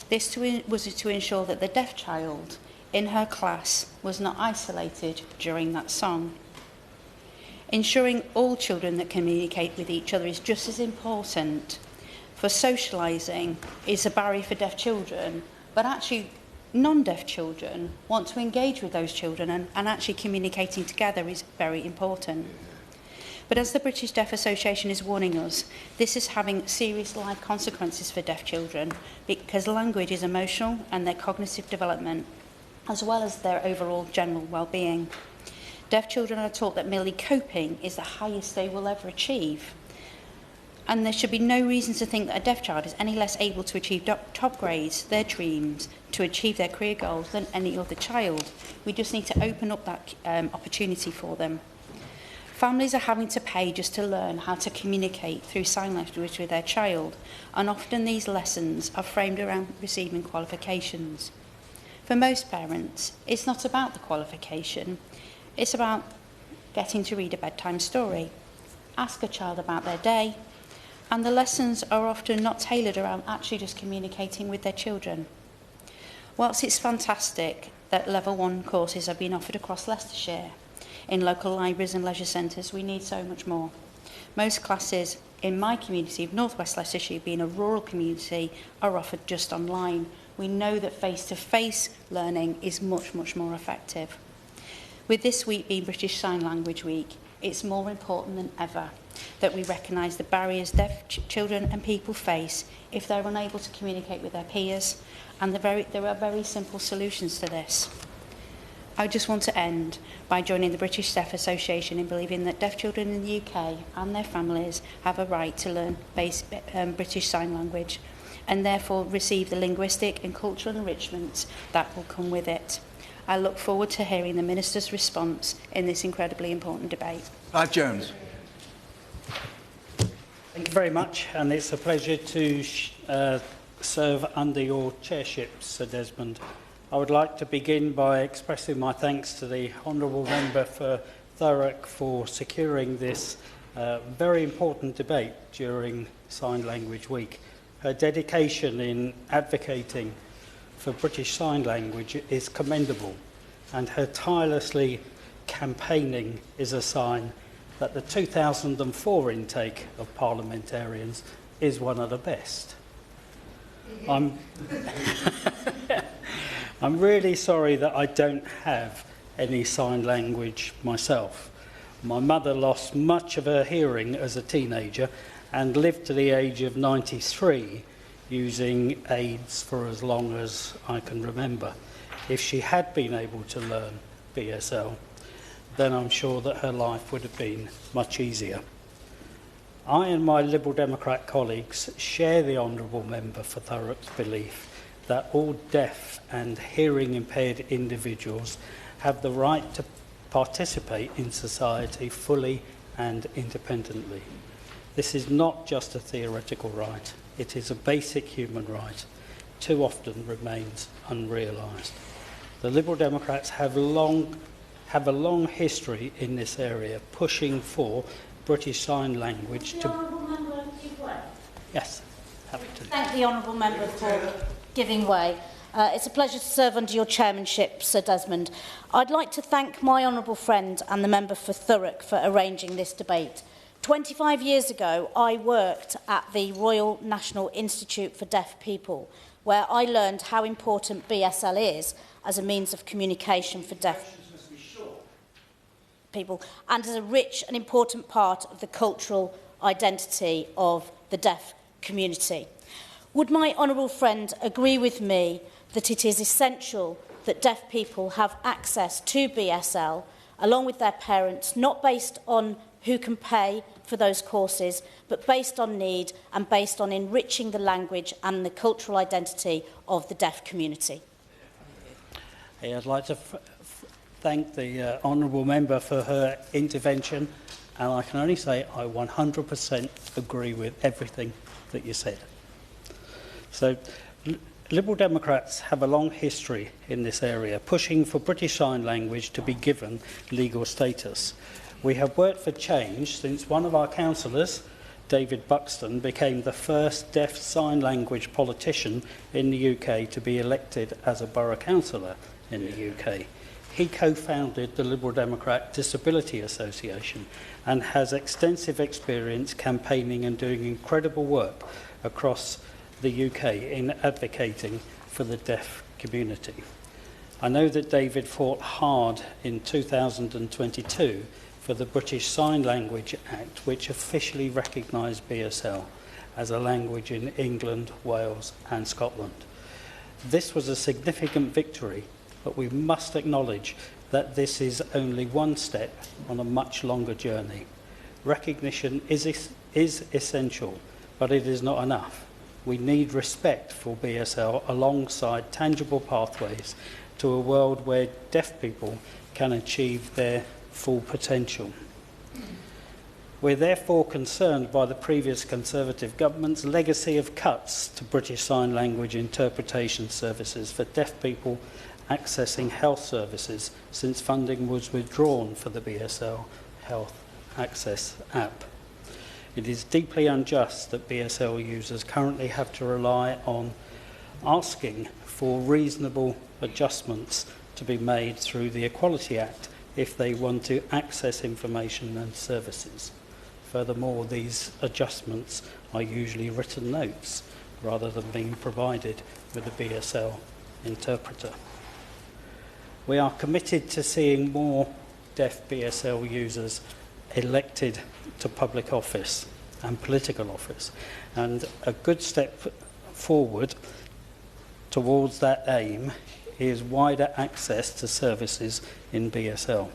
This was to ensure that the deaf child in her class was not isolated during that song. Ensuring all children that communicate with each other is just as important. For socialising is a barrier for deaf children, but actually non-deaf children want to engage with those children, and actually communicating together is very important. But as the British Deaf Association is warning us, this is having serious life consequences for deaf children, because language is emotional and their cognitive development, as well as their overall general well-being. Deaf children are taught that merely coping is the highest they will ever achieve. And there should be no reason to think that a deaf child is any less able to achieve top grades, their dreams, to achieve their career goals than any other child. We just need to open up that opportunity for them. Families are having to pay just to learn how to communicate through sign language with their child, and often these lessons are framed around receiving qualifications. For most parents, it's not about the qualification, it's about getting to read a bedtime story, ask a child about their day, and the lessons are often not tailored around actually just communicating with their children. Whilst it's fantastic that Level 1 courses are being offered across Leicestershire, in local libraries and leisure centres, we need so much more. Most classes in my community of North West Leicestershire, being a rural community, are offered just online. We know that face-to-face learning is much, much more effective. With this week being British Sign Language Week, it's more important than ever that we recognise the barriers deaf children and people face if they're unable to communicate with their peers, and there are very simple solutions to this. I just want to end by joining the British Deaf Association in believing that deaf children in the UK and their families have a right to learn British Sign Language, and therefore receive the linguistic and cultural enrichments that will come with it. I look forward to hearing the Minister's response in this incredibly important debate. Clive Jones. Thank you very much, and it's a pleasure to serve under your chairship, Sir Desmond. I would like to begin by expressing my thanks to the Honourable Member for Thurrock for securing this very important debate during Sign Language Week. Her dedication in advocating for British Sign Language is commendable, and her tirelessly campaigning is a sign that the 2004 intake of parliamentarians is one of the best. I'm really sorry that I don't have any sign language myself. My mother lost much of her hearing as a teenager and lived to the age of 93 using aids for as long as I can remember. If she had been able to learn BSL, then I'm sure that her life would have been much easier. I and my Liberal Democrat colleagues share the Honourable Member for Thurrock's belief that all deaf and hearing impaired individuals have the right to participate in society fully and independently. This is not just a theoretical right, it is a basic human right, too often remains unrealised. The Liberal Democrats have a long history in this area, pushing for British Sign Language to... Honourable Member give way? Yes, happy to. Thank the Honourable Member for giving way. It's a pleasure to serve under your chairmanship, Sir Desmond. I'd like to thank my honourable friend and the member for Thurrock for arranging this debate. 25 years ago, I worked at the Royal National Institute for Deaf People, where I learned how important BSL is as a means of communication for deaf people and as a rich and important part of the cultural identity of the deaf community. Would my honourable friend agree with me that it is essential that deaf people have access to BSL along with their parents, not based on who can pay for those courses, but based on need and based on enriching the language and the cultural identity of the deaf community? Hey, I'd like to thank the Honourable Member for her intervention, and I can only say I 100% agree with everything that you said. So, Liberal Democrats have a long history in this area, pushing for British Sign Language to be given legal status. We have worked for change since one of our councillors, David Buxton became the first deaf sign language politician in the UK to be elected as a borough councillor in the UK. He co-founded the Liberal Democrat Disability Association and has extensive experience campaigning and doing incredible work across the UK in advocating for the deaf community. I know that David fought hard in 2022 for the British Sign Language Act, which officially recognised BSL as a language in England, Wales and Scotland. This was a significant victory, but we must acknowledge that this is only one step on a much longer journey. Recognition is essential, but it is not enough. We need respect for BSL alongside tangible pathways to a world where deaf people can achieve their full potential. We're therefore concerned by the previous Conservative government's legacy of cuts to British Sign Language interpretation services for deaf people accessing health services since funding was withdrawn for the BSL Health Access app. It is deeply unjust that BSL users currently have to rely on asking for reasonable adjustments to be made through the Equality Act if they want to access information and services. Furthermore, these adjustments are usually written notes rather than being provided with a BSL interpreter. We are committed to seeing more deaf BSL users elected to public office and political office, and a good step forward towards that aim is wider access to services in BSL.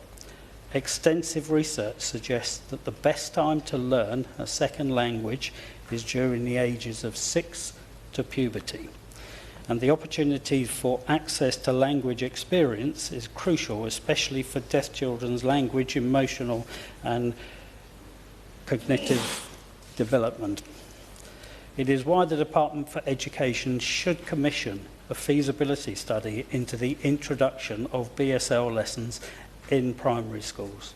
Extensive research suggests that the best time to learn a second language is during the ages of 6 to puberty. And the opportunity for access to language experience is crucial, especially for deaf children's language, emotional and cognitive development. It is why the Department for Education should commission a feasibility study into the introduction of BSL lessons in primary schools.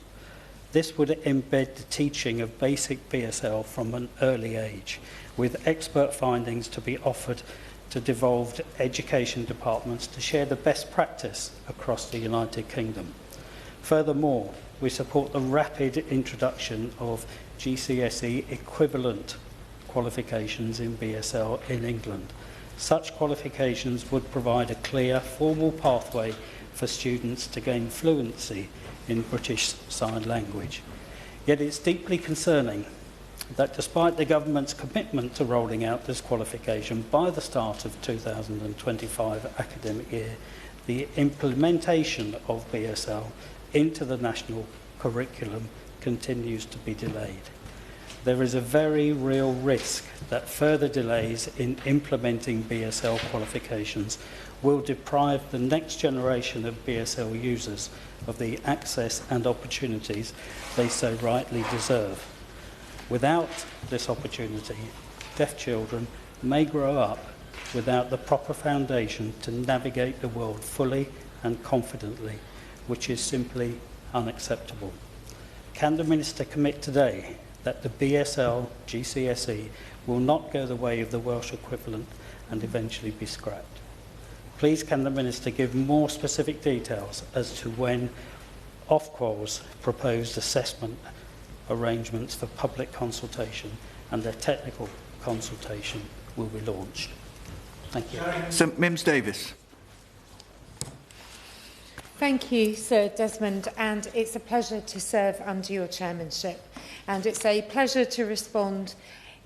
This would embed the teaching of basic BSL from an early age, with expert findings to be offered to devolved education departments to share the best practice across the United Kingdom. Furthermore, we support the rapid introduction of GCSE equivalent qualifications in BSL in England. Such qualifications would provide a clear, formal pathway for students to gain fluency in British Sign Language. Yet it's deeply concerning that despite the government's commitment to rolling out this qualification by the start of 2025 academic year, the implementation of BSL into the national curriculum continues to be delayed. There is a very real risk that further delays in implementing BSL qualifications will deprive the next generation of BSL users of the access and opportunities they so rightly deserve. Without this opportunity, deaf children may grow up without the proper foundation to navigate the world fully and confidently, which is simply unacceptable. Can the Minister commit today that the BSL GCSE will not go the way of the Welsh equivalent and eventually be scrapped? Please can the Minister give more specific details as to when Ofqual's proposed assessment arrangements for public consultation and their technical consultation will be launched? Thank you. So, Mims Davis. Thank you, Sir Desmond, and it's a pleasure to serve under your chairmanship. And it's a pleasure to respond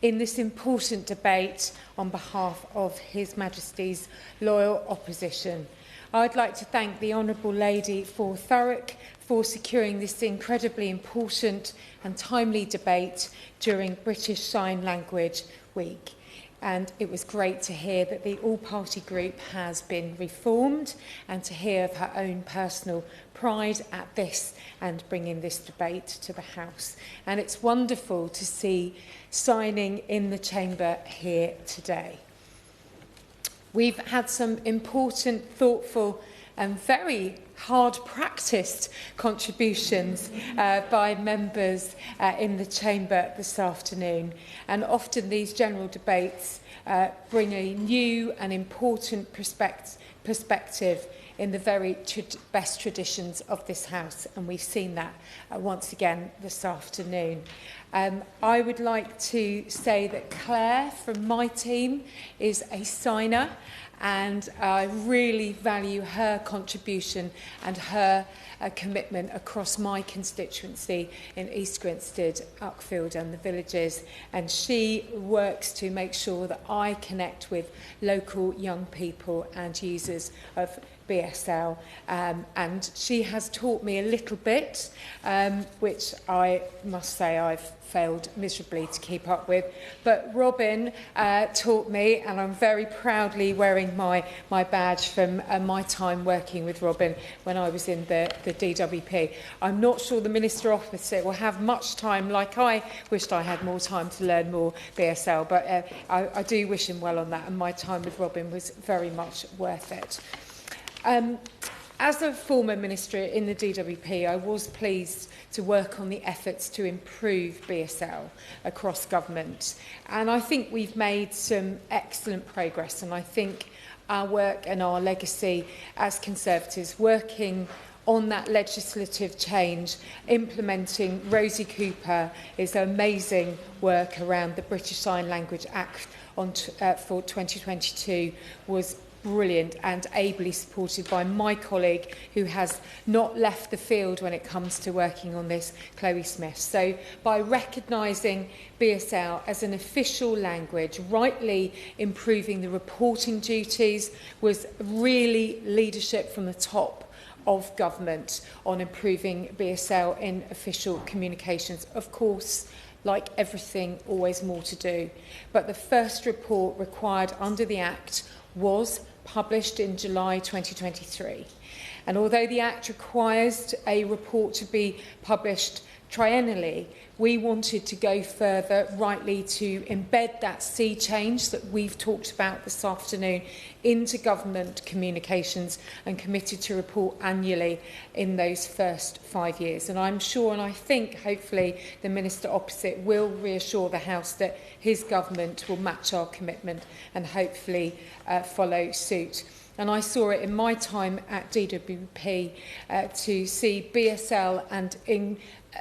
in this important debate on behalf of His Majesty's loyal opposition. I'd like to thank the Honourable Lady for Thurrock for securing this incredibly important and timely debate during British Sign Language Week. And it was great to hear that the all-party group has been reformed and to hear of her own personal pride at this and bringing this debate to the House. And it's wonderful to see signing in the chamber here today. We've had some important, thoughtful and very hard practiced contributions by members in the chamber this afternoon. And often these general debates bring a new and important perspective in the very best traditions of this House, and we've seen that once again this afternoon. I would like to say that Claire from my team is a signer, and I really value her contribution and her commitment across my constituency in East Grinstead, Uckfield and the villages, and she works to make sure that I connect with local young people and users of BSL, and she has taught me a little bit, which I must say I've failed miserably to keep up with. But Robin taught me, and I'm very proudly wearing my badge from my time working with Robin when I was in the DWP. I'm not sure the Minister opposite will have much time, like I wished I had more time to learn more BSL, but I do wish him well on that, and my time with Robin was very much worth it. As a former minister in the DWP, I was pleased to work on the efforts to improve BSL across government. And I think we've made some excellent progress. And I think our work and our legacy as Conservatives, working on that legislative change, implementing Rosie Cooper, is amazing work around the British Sign Language Act for 2022 was brilliant and ably supported by my colleague who has not left the field when it comes to working on this, Chloe Smith. So by recognising BSL as an official language, rightly improving the reporting duties, was really leadership from the top of government on improving BSL in official communications. Of course, like everything, always more to do. But the first report required under the Act was published in July 2023. And although the Act requires a report to be published triennially, we wanted to go further, rightly to embed that sea change that we've talked about this afternoon into government communications, and committed to report annually in those first 5 years. And I'm sure, and I think hopefully the Minister opposite will reassure the House that his government will match our commitment and hopefully follow suit. And I saw it in my time at DWP to see BSL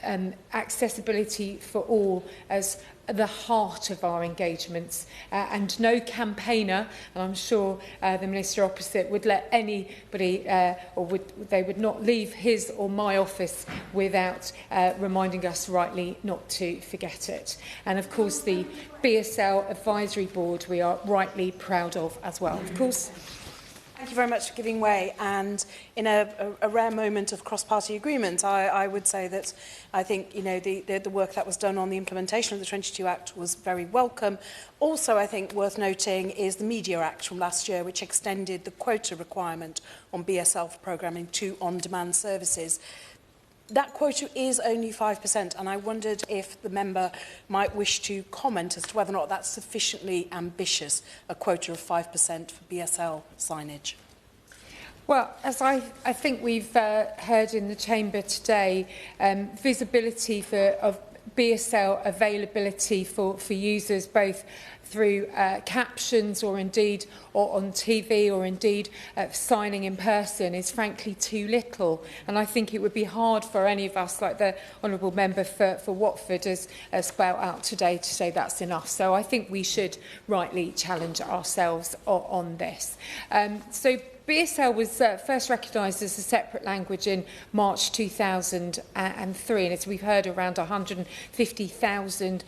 and accessibility for all as the heart of our engagements, and no campaigner, and I'm sure the Minister opposite would let anybody, they would not leave his or my office without reminding us rightly not to forget it. And of course the BSL Advisory Board we are rightly proud of as well. Of course. Thank you very much for giving way. And in a rare moment of cross-party agreement, I would say that I think the work that was done on the implementation of the 22 Act was very welcome. Also, I think worth noting is the Media Act from last year, which extended the quota requirement on BSL for programming to on-demand services. That quota is only 5%, and I wondered if the member might wish to comment as to whether or not that's sufficiently ambitious, a quota of 5% for BSL signage. Well, as I think we've heard in the Chamber today, visibility of BSL availability for users, both through captions or indeed on TV or indeed signing in person, is frankly too little. And I think it would be hard for any of us, like the Honourable Member for Watford has spelled out today, to say that's enough. So I think we should rightly challenge ourselves on this. So BSL was first recognised as a separate language in March 2003, and as we've heard, around 150,000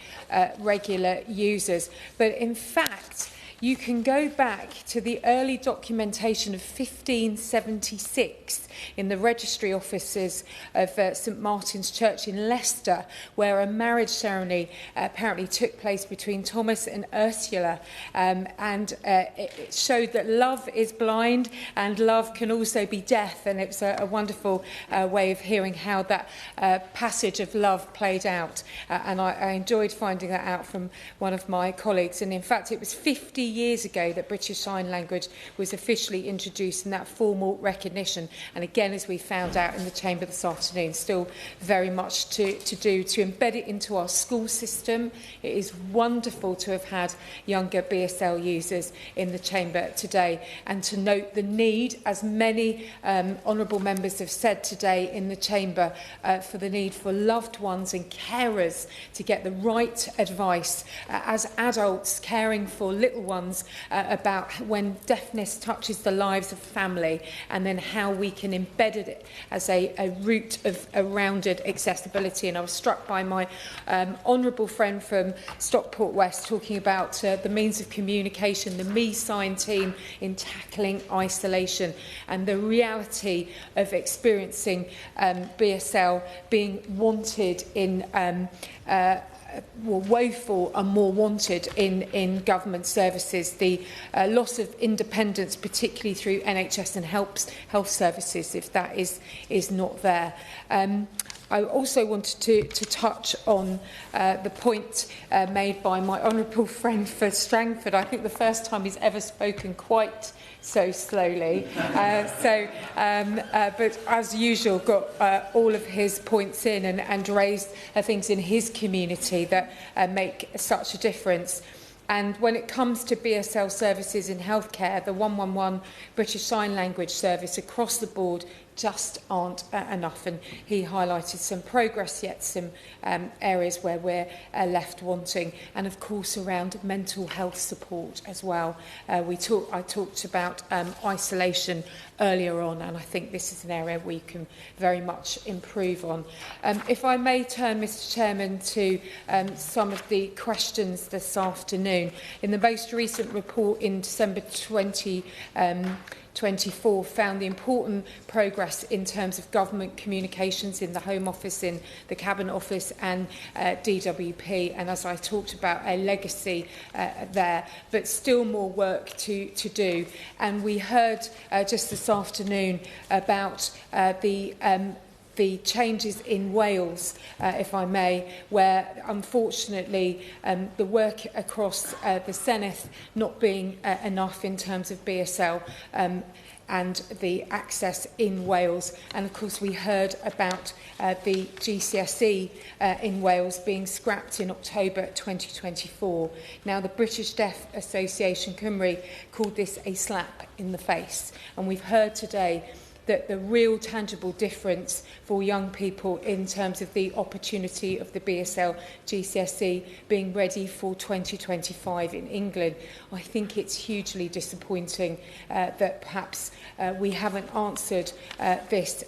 regular users. But in fact, you can go back to the early documentation of 1576 in the registry offices of St Martin's Church in Leicester, where a marriage ceremony apparently took place between Thomas and Ursula, and it showed that love is blind and love can also be deaf, and it's a wonderful way of hearing how that passage of love played out, and I enjoyed finding that out from one of my colleagues. And in fact, it was 50 years ago that British Sign Language was officially introduced in that formal recognition. And again, as we found out in the Chamber this afternoon, still very much to do to embed it into our school system. It is wonderful to have had younger BSL users in the Chamber today, and to note the need, as many honourable members have said today in the Chamber, for the need for loved ones and carers to get the right advice as adults caring for little ones about when deafness touches the lives of family, and then how we can embed it as a route of a rounded accessibility. And I was struck by my honourable friend from Stockport West talking about the means of communication, the Me Sign team in tackling isolation, and the reality of experiencing BSL being wanted in woeful and more wanted in government services, the loss of independence, particularly through NHS and health services, if that is not there. I also wanted to touch on the point made by my honourable friend for Strangford. I think the first time he's ever spoken quite so slowly. But as usual, got all of his points in and raised things in his community that make such a difference. And when it comes to BSL services in healthcare, the 111 British Sign Language service across the board just aren't enough. And he highlighted some progress, yet some areas where we're left wanting. And of course, around mental health support as well. I talked about isolation earlier on, and I think this is an area we can very much improve on. If I may turn, Mr Chairman, to some of the questions this afternoon. In the most recent report in December 2024 found the important progress in terms of government communications in the Home Office, in the Cabinet Office and DWP, and as I talked about, a legacy there, but still more work to do. And we heard just this afternoon about the changes in Wales, if I may, where unfortunately the work across the Senedd not being enough in terms of BSL and the access in Wales. And of course we heard about the GCSE in Wales being scrapped in October 2024. Now the British Deaf Association Cymru called this a slap in the face, and we've heard today that the real tangible difference for young people in terms of the opportunity of the BSL GCSE being ready for 2025 in England. I think it's hugely disappointing that perhaps we haven't answered this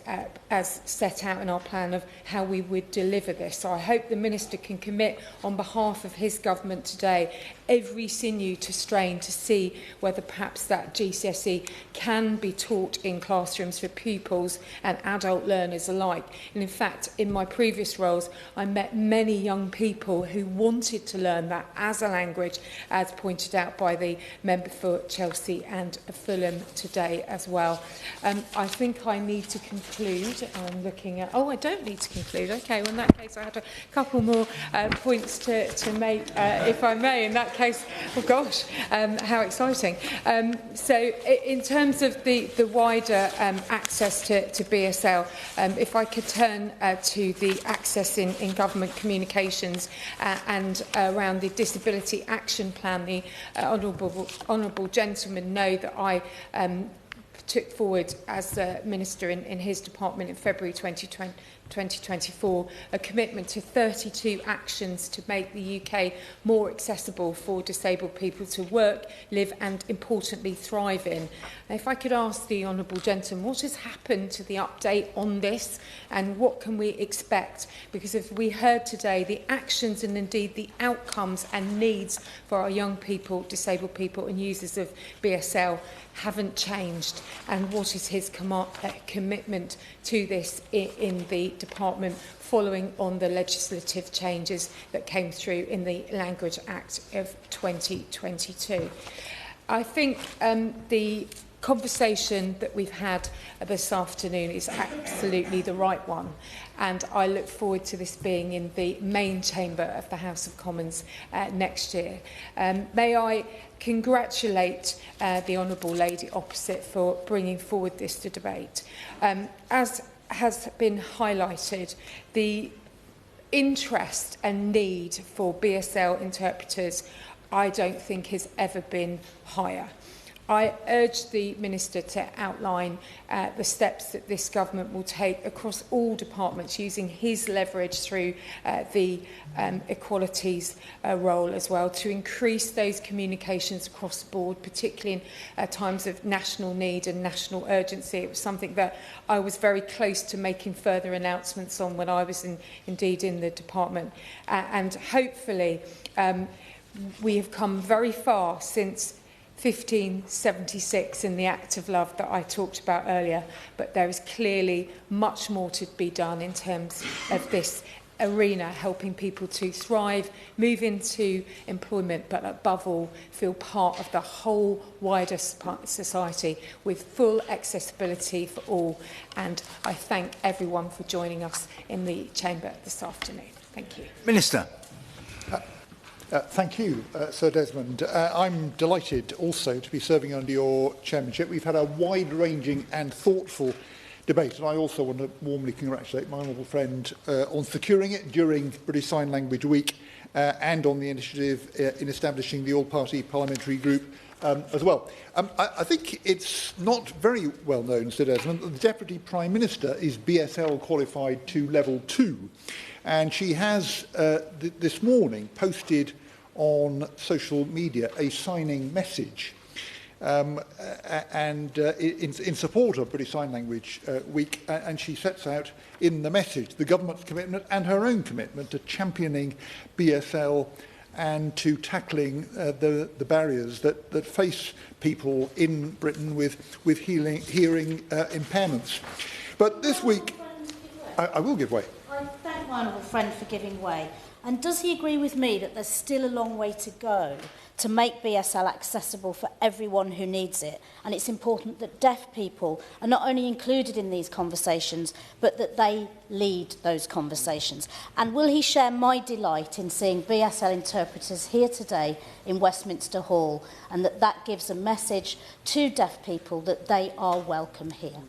as set out in our plan of how we would deliver this. So I hope the Minister can commit on behalf of his government today every sinew to strain to see whether perhaps that GCSE can be taught in classrooms for pupils and adult learners alike. And in fact, in my previous roles, I met many young people who wanted to learn that as a language, as pointed out by the member for Chelsea and Fulham today as well. I think I need to conclude. I'm looking at... Oh, I don't need to conclude. OK, well, in that case, I had a couple more points to make, if I may. In that case, oh gosh, how exciting. So in terms of the wider access to BSL, if I could turn to the access in government communications and around the Disability Action Plan, the honourable gentleman know that I took forward as Minister in his department in February 2024 a commitment to 32 actions to make the UK more accessible for disabled people to work, live and, importantly, thrive in. If I could ask the honourable gentleman, what has happened to the update on this and what can we expect? Because if we heard today, the actions and indeed the outcomes and needs for our young people, disabled people and users of BSL haven't changed, and what is his commitment to this in the department following on the legislative changes that came through in the Language Act of 2022. I think the conversation that we've had this afternoon is absolutely the right one, and I look forward to this being in the main chamber of the House of Commons next year. May I congratulate the Honourable Lady opposite for bringing forward this to debate. As has been highlighted, the interest and need for BSL interpreters, I don't think has ever been higher. I urge the Minister to outline the steps that this government will take across all departments, using his leverage through the equalities role as well, to increase those communications across the board, particularly in times of national need and national urgency. It was something that I was very close to making further announcements on when I was indeed in the department. And hopefully we have come very far since 1576 in the act of love that I talked about earlier, but there is clearly much more to be done in terms of this arena, helping people to thrive, move into employment, but above all feel part of the whole wider society with full accessibility for all. And I thank everyone for joining us in the chamber this afternoon. Thank you. Minister. Thank you, Sir Desmond. I'm delighted also to be serving under your chairmanship. We've had a wide-ranging and thoughtful debate, and I also want to warmly congratulate my honourable friend on securing it during British Sign Language Week and on the initiative in establishing the all-party parliamentary group as well. I think it's not very well known, Sir Desmond, that the Deputy Prime Minister is BSL qualified to level 2, and she has this morning posted on social media a signing message in support of British Sign Language Week, and she sets out in the message the government's commitment and her own commitment to championing BSL and to tackling the barriers that face people in Britain with hearing impairments. But this week, I will give way. I thank my honourable friend for giving way. And does he agree with me that there's still a long way to go to make BSL accessible for everyone who needs it? And it's important that deaf people are not only included in these conversations, but that they lead those conversations. And will he share my delight in seeing BSL interpreters here today in Westminster Hall, and that gives a message to deaf people that they are welcome here?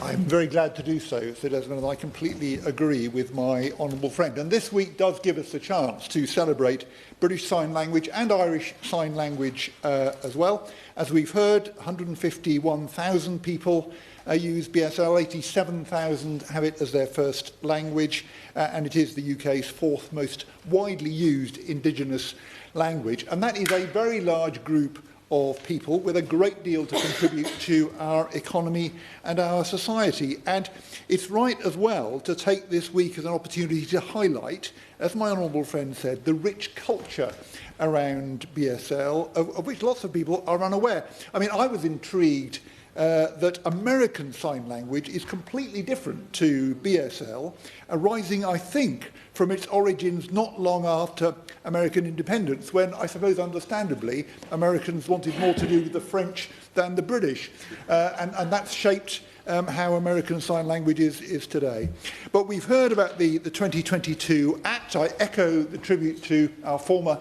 I'm very glad to do so, Sir Desmond, and I completely agree with my honourable friend. And this week does give us a chance to celebrate British Sign Language and Irish Sign Language as well. As we've heard, 151,000 people use BSL, 87,000 have it as their first language, and it is the UK's fourth most widely used indigenous language. And that is a very large group of people with a great deal to contribute to our economy and our society. And it's right as well to take this week as an opportunity to highlight, as my honourable friend said, the rich culture around BSL, of which lots of people are unaware. I mean, I was intrigued that American Sign Language is completely different to BSL, arising, I think, from its origins not long after American independence, when, I suppose understandably, Americans wanted more to do with the French than the British. And that's shaped how American Sign Language is today. But we've heard about the 2022 Act. I echo the tribute to our former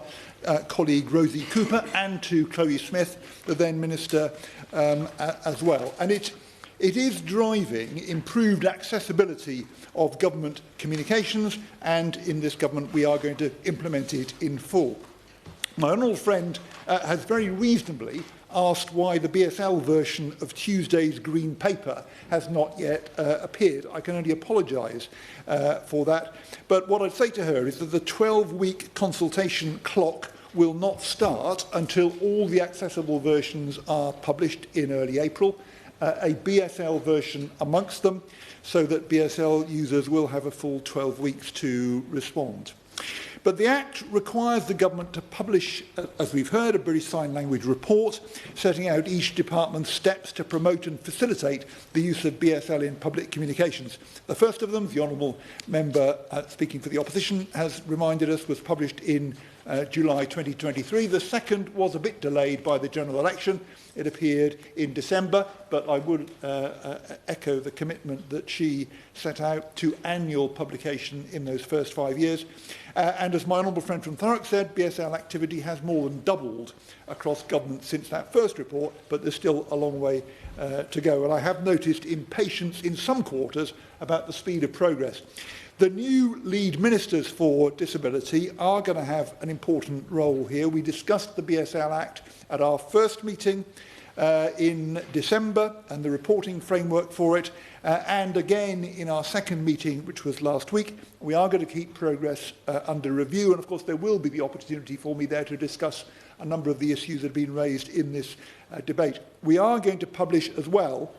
colleague Rosie Cooper and to Chloe Smith, the then Minister, as well. And it is driving improved accessibility of government communications, and in this government we are going to implement it in full. My honourable friend has very reasonably asked why the BSL version of Tuesday's Green Paper has not yet appeared. I can only apologise for that. But what I'd say to her is that the 12-week consultation clock will not start until all the accessible versions are published in early April, a BSL version amongst them, so that BSL users will have a full 12 weeks to respond. But the Act requires the government to publish, as we've heard, a British Sign Language report, setting out each department's steps to promote and facilitate the use of BSL in public communications. The first of them, the honourable member speaking for the opposition has reminded us, was published in July 2023. The second was a bit delayed by the general election. It appeared in December, but I would echo the commitment that she set out to annual publication in those first 5 years. And as my honourable friend from Thurrock said, BSL activity has more than doubled across government since that first report, but there's still a long way to go. And I have noticed impatience in some quarters about the speed of progress. The new lead ministers for disability are going to have an important role here. We discussed the BSL Act at our first meeting in December and the reporting framework for it, and again in our second meeting, which was last week. We are going to keep progress under review, and of course there will be the opportunity for me there to discuss a number of the issues that have been raised in this debate. We are going to publish as well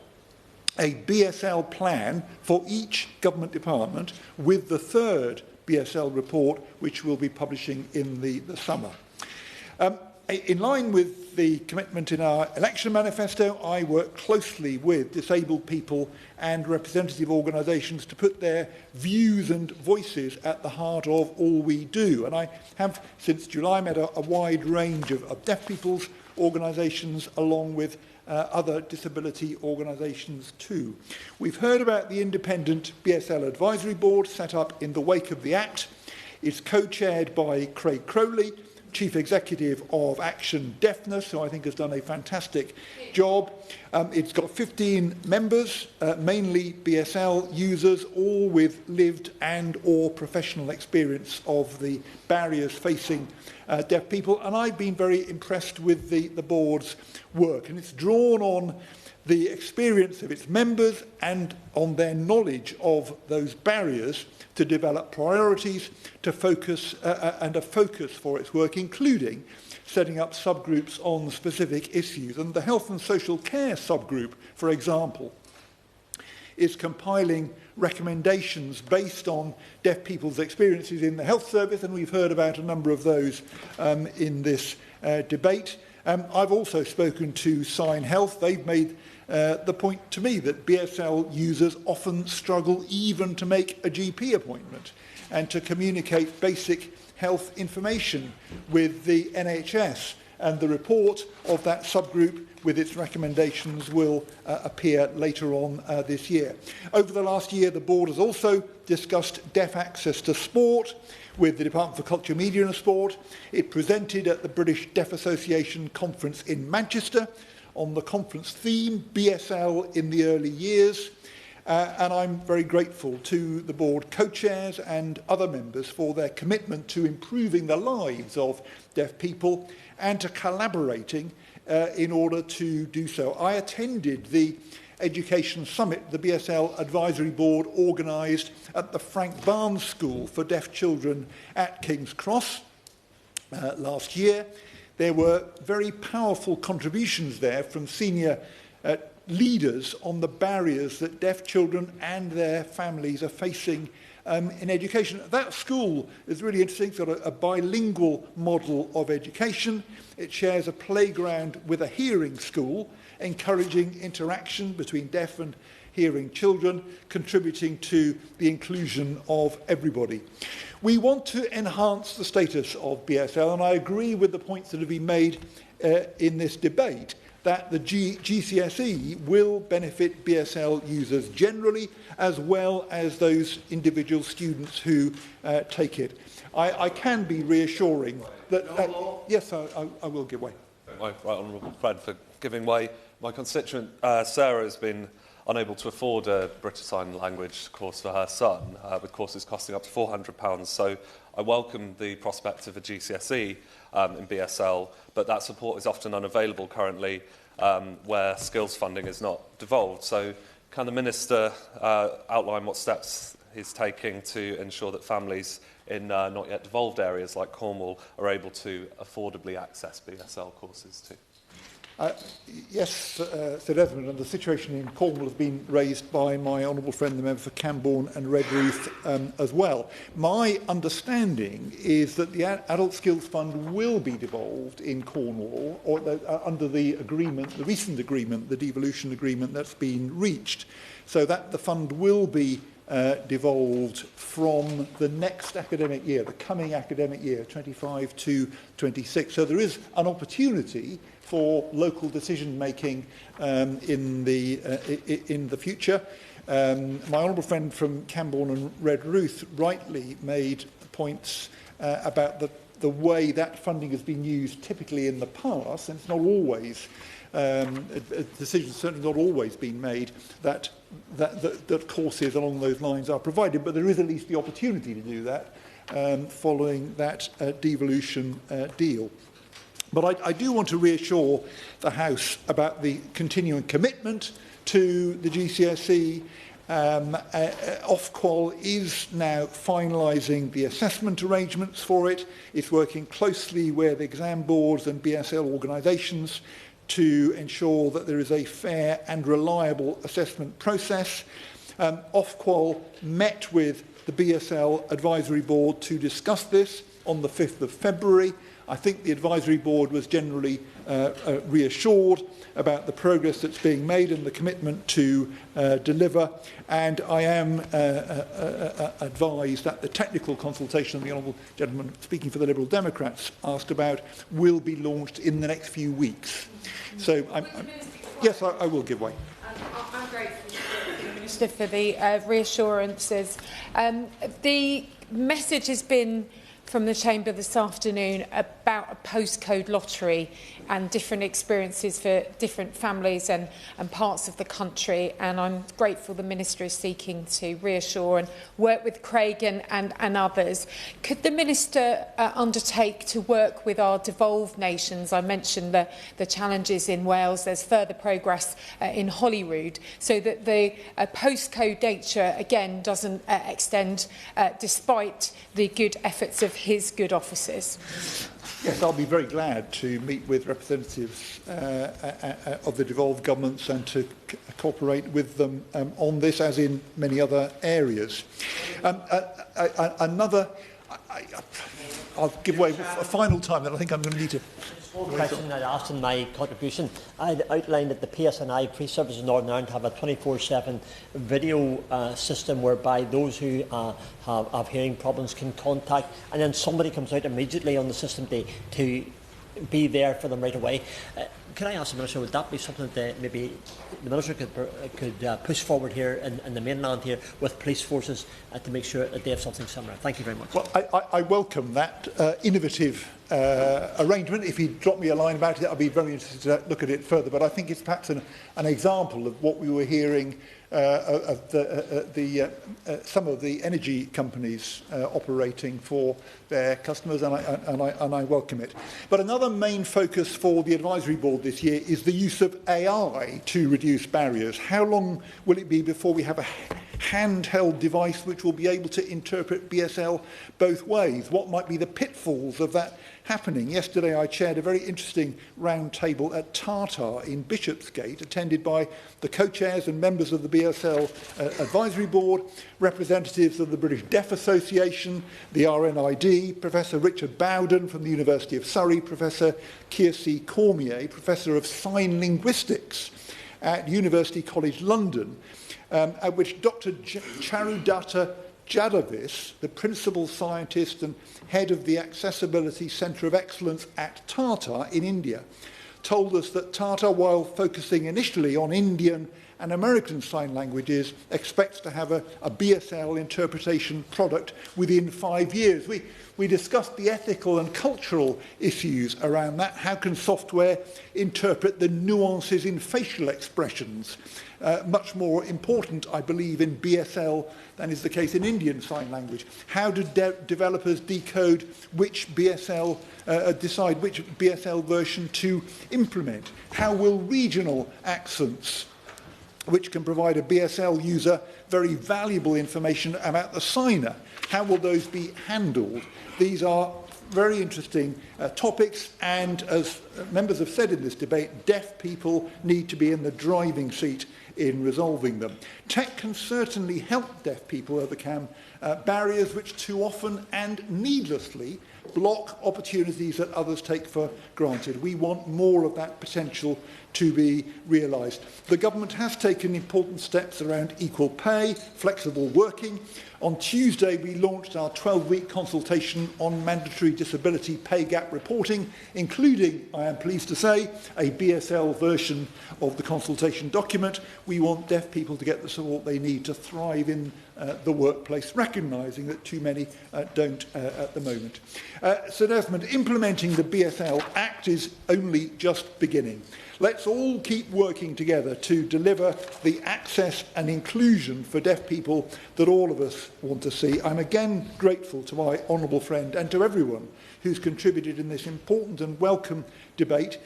a BSL plan for each government department with the third BSL report, which we'll be publishing in the summer. In line with the commitment in our election manifesto, I work closely with disabled people and representative organisations to put their views and voices at the heart of all we do. And I have, since July, met a wide range of deaf people's organisations, along with other disability organisations too. We've heard about the independent BSL Advisory Board set up in the wake of the Act. It's co-chaired by Craig Crowley, Chief Executive of Action Deafness, who I think has done a fantastic job. It's got 15 members, mainly BSL users, all with lived and or professional experience of the barriers facing deaf people. And I've been very impressed with the board's work. And it's drawn on the experience of its members and on their knowledge of those barriers to develop priorities, to focus and a focus for its work, including setting up subgroups on specific issues. And the health and social care subgroup, for example, is compiling recommendations based on deaf people's experiences in the health service, and we've heard about a number of those in this debate. I've also spoken to Sign Health. They've made the point to me that BSL users often struggle even to make a GP appointment and to communicate basic health information with the NHS. And the report of that subgroup with its recommendations will appear later on this year. Over the last year, the board has also discussed deaf access to sport with the Department for Culture, Media and Sport. It presented at the British Deaf Association conference in Manchester on the conference theme, BSL in the Early Years. And I'm very grateful to the board co-chairs and other members for their commitment to improving the lives of deaf people and to collaborating in order to do so. I attended the Education Summit the BSL Advisory Board organised at the Frank Barnes School for Deaf Children at King's Cross last year. There were very powerful contributions there from senior leaders on the barriers that deaf children and their families are facing in education. That school is really interesting. It's got a bilingual model of education. It shares a playground with a hearing school, encouraging interaction between deaf and hearing children, contributing to the inclusion of everybody. We want to enhance the status of BSL, and I agree with the points that have been made in this debate that the GCSE will benefit BSL users generally, as well as those individual students who take it. I can be reassuring that... yes, I will give way. My right honourable friend for giving way. My constituent, Sarah, has been unable to afford a British Sign Language course for her son, with courses costing up to £400. So I welcome the prospect of a GCSE in BSL, but that support is often unavailable currently where skills funding is not devolved. So can the Minister outline what steps he's taking to ensure that families in not yet devolved areas like Cornwall are able to affordably access BSL courses too? Yes, Sir Desmond, and the situation in Cornwall has been raised by my honourable friend, the member for Camborne and Redruth as well. My understanding is that the Adult Skills Fund will be devolved in Cornwall or under the agreement, the recent agreement, the devolution agreement that's been reached, so that the fund will be devolved from the next academic year, the coming academic year, 25 to 26. So there is an opportunity for local decision making in the future. My honourable friend from Camborne and Redruth rightly made points about the way that funding has been used typically in the past, and it's not always, decisions certainly not always been made that courses along those lines are provided, but there is at least the opportunity to do that following that devolution deal. But I do want to reassure the House about the continuing commitment to the GCSE. Ofqual is now finalising the assessment arrangements for it. It's working closely with exam boards and BSL organisations to ensure that there is a fair and reliable assessment process. Ofqual met with the BSL Advisory Board to discuss this on the 5th of February. I think the Advisory Board was generally reassured about the progress that's being made and the commitment to deliver, and I am advised that the technical consultation the honourable gentleman speaking for the Liberal Democrats asked about will be launched in the next few weeks. So yes, I will give way. I'm grateful to the Minister for the reassurances. The message has been from the Chamber this afternoon about a postcode lottery and different experiences for different families and parts of the country, and I'm grateful the Minister is seeking to reassure and work with Craig and others. Could the Minister undertake to work with our devolved nations? I mentioned the challenges in Wales. There's further progress in Holyrood, so that the postcode nature again doesn't extend despite the good efforts of his good offices. Yes, I'll be very glad to meet with representatives of the devolved governments and to cooperate with them on this, as in many other areas. I'll give way a final time that I think I'm going to need to. One question I asked in my contribution. I outlined that the PSNI Police Service in Northern Ireland have a 24/7 video system whereby those who have hearing problems can contact, and then somebody comes out immediately on the system to be there for them right away. Can I ask the Minister, would that be something that maybe the Minister could push forward here in the mainland here with police forces to make sure that they have something similar? Thank you very much. Well, I welcome that innovative arrangement. If he'd drop me a line about it, I'd be very interested to look at it further. But I think it's perhaps an example of what we were hearing of some of the energy companies operating for their customers, and I welcome it. But another main focus for the Advisory Board this year is the use of AI to reduce barriers. How long will it be before we have a handheld device which will be able to interpret BSL both ways? What might be the pitfalls of that happening? Yesterday I chaired a very interesting round table at Tartar in Bishopsgate, attended by the co-chairs and members of the BSL Advisory Board, representatives of the British Deaf Association, the RNID, Professor Richard Bowden from the University of Surrey, Professor Kiersey Cormier, Professor of Sign Linguistics at University College London, at which Dr. Charudatta Jadavis, the principal scientist and head of the Accessibility Centre of Excellence at Tata in India, told us that Tata, while focusing initially on Indian and American Sign Languages, expects to have a BSL interpretation product within 5 years. We discussed the ethical and cultural issues around that. How can software interpret the nuances in facial expressions? Much more important, I believe, in BSL than is the case in Indian Sign Language. How do developers decode which BSL, decide which BSL version to implement? How will regional accents, which can provide a BSL user very valuable information about the signer, how will those be handled? These are very interesting topics, and as members have said in this debate, deaf people need to be in the driving seat in resolving them. Tech can certainly help deaf people overcome barriers which too often and needlessly block opportunities that others take for granted. We want more of that potential to be realised. The government has taken important steps around equal pay, flexible working. On Tuesday, we launched our 12-week consultation on mandatory disability pay gap reporting, including, I am pleased to say, a BSL version of the consultation document. We want deaf people to get the support they need to thrive in the workplace, recognising that too many don't at the moment. Sir Desmond, implementing the BSL Act is only just beginning. Let's all keep working together to deliver the access and inclusion for deaf people that all of us want to see. I'm again grateful to my honourable friend and to everyone who's contributed in this important and welcome debate.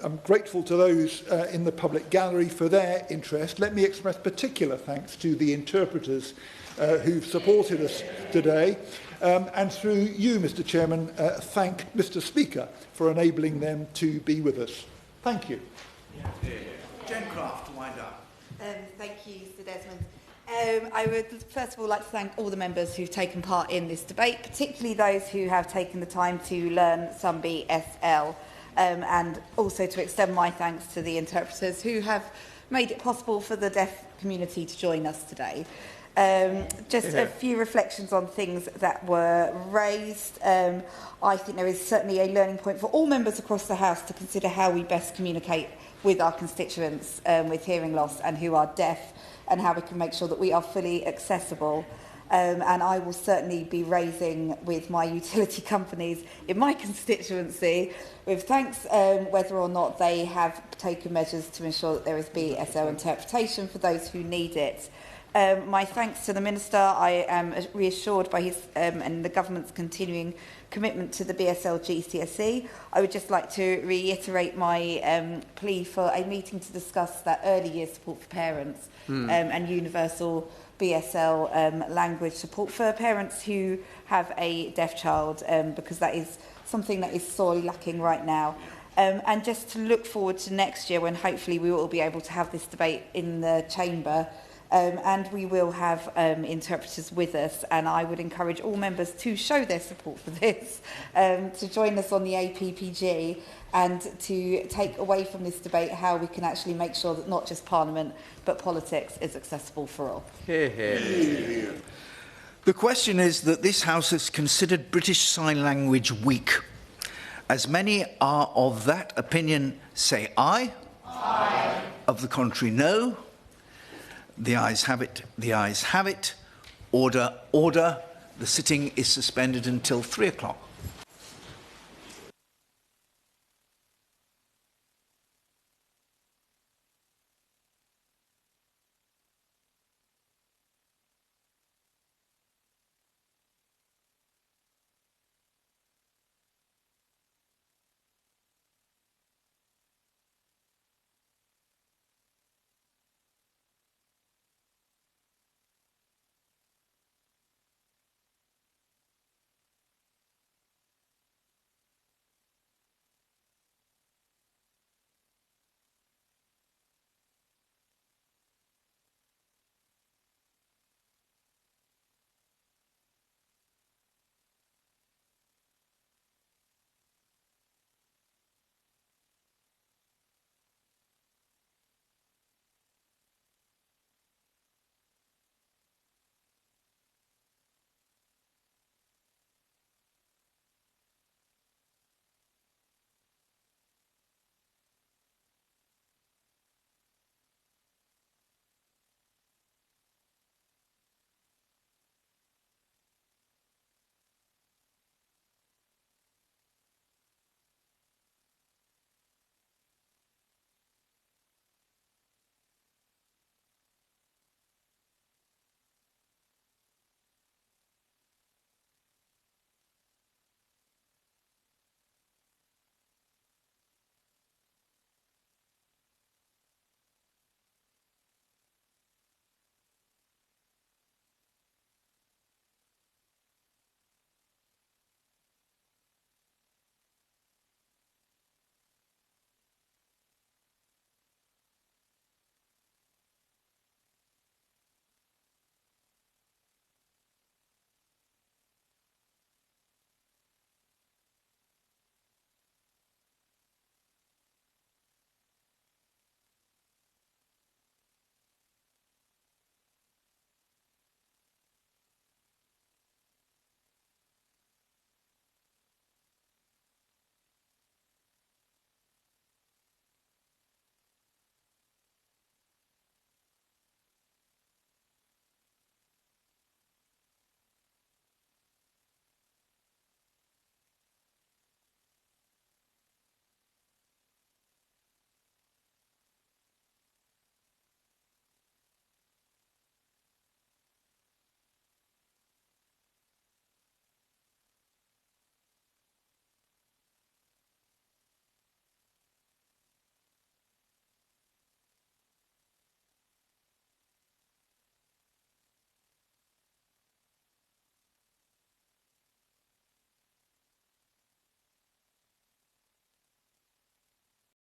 I'm grateful to those in the public gallery for their interest. Let me express particular thanks to the interpreters who've supported us today. And through you, Mr. Chairman, thank Mr. Speaker for enabling them to be with us. Thank you. Jen Craft, to wind up. Thank you, Sir Desmond. I would first of all like to thank all the members who've taken part in this debate, particularly those who have taken the time to learn some BSL, and also to extend my thanks to the interpreters who have made it possible for the deaf community to join us today. Just a few reflections on things that were raised. I think there is certainly a learning point for all members across the House to consider how we best communicate with our constituents with hearing loss and who are deaf, and how we can make sure that we are fully accessible. And I will certainly be raising with my utility companies in my constituency with thanks whether or not they have taken measures to ensure that there is BSL interpretation for those who need it. My thanks to the Minister. I am reassured by his and the Government's continuing commitment to the BSL GCSE. I would just like to reiterate my plea for a meeting to discuss that early years support for parents and universal BSL language support for parents who have a deaf child, because that is something that is sorely lacking right now. And just to look forward to next year when hopefully we will be able to have this debate in the chamber. And we will have interpreters with us, and I would encourage all members to show their support for this, to join us on the APPG and to take away from this debate how we can actually make sure that not just Parliament but politics is accessible for all. Hear, hear. Hear. The question is that this House has considered British Sign Language Week. As many are of that opinion, say aye. Aye. Of the contrary, no. The ayes have it. The ayes have it. Order, order. The sitting is suspended until 3 o'clock.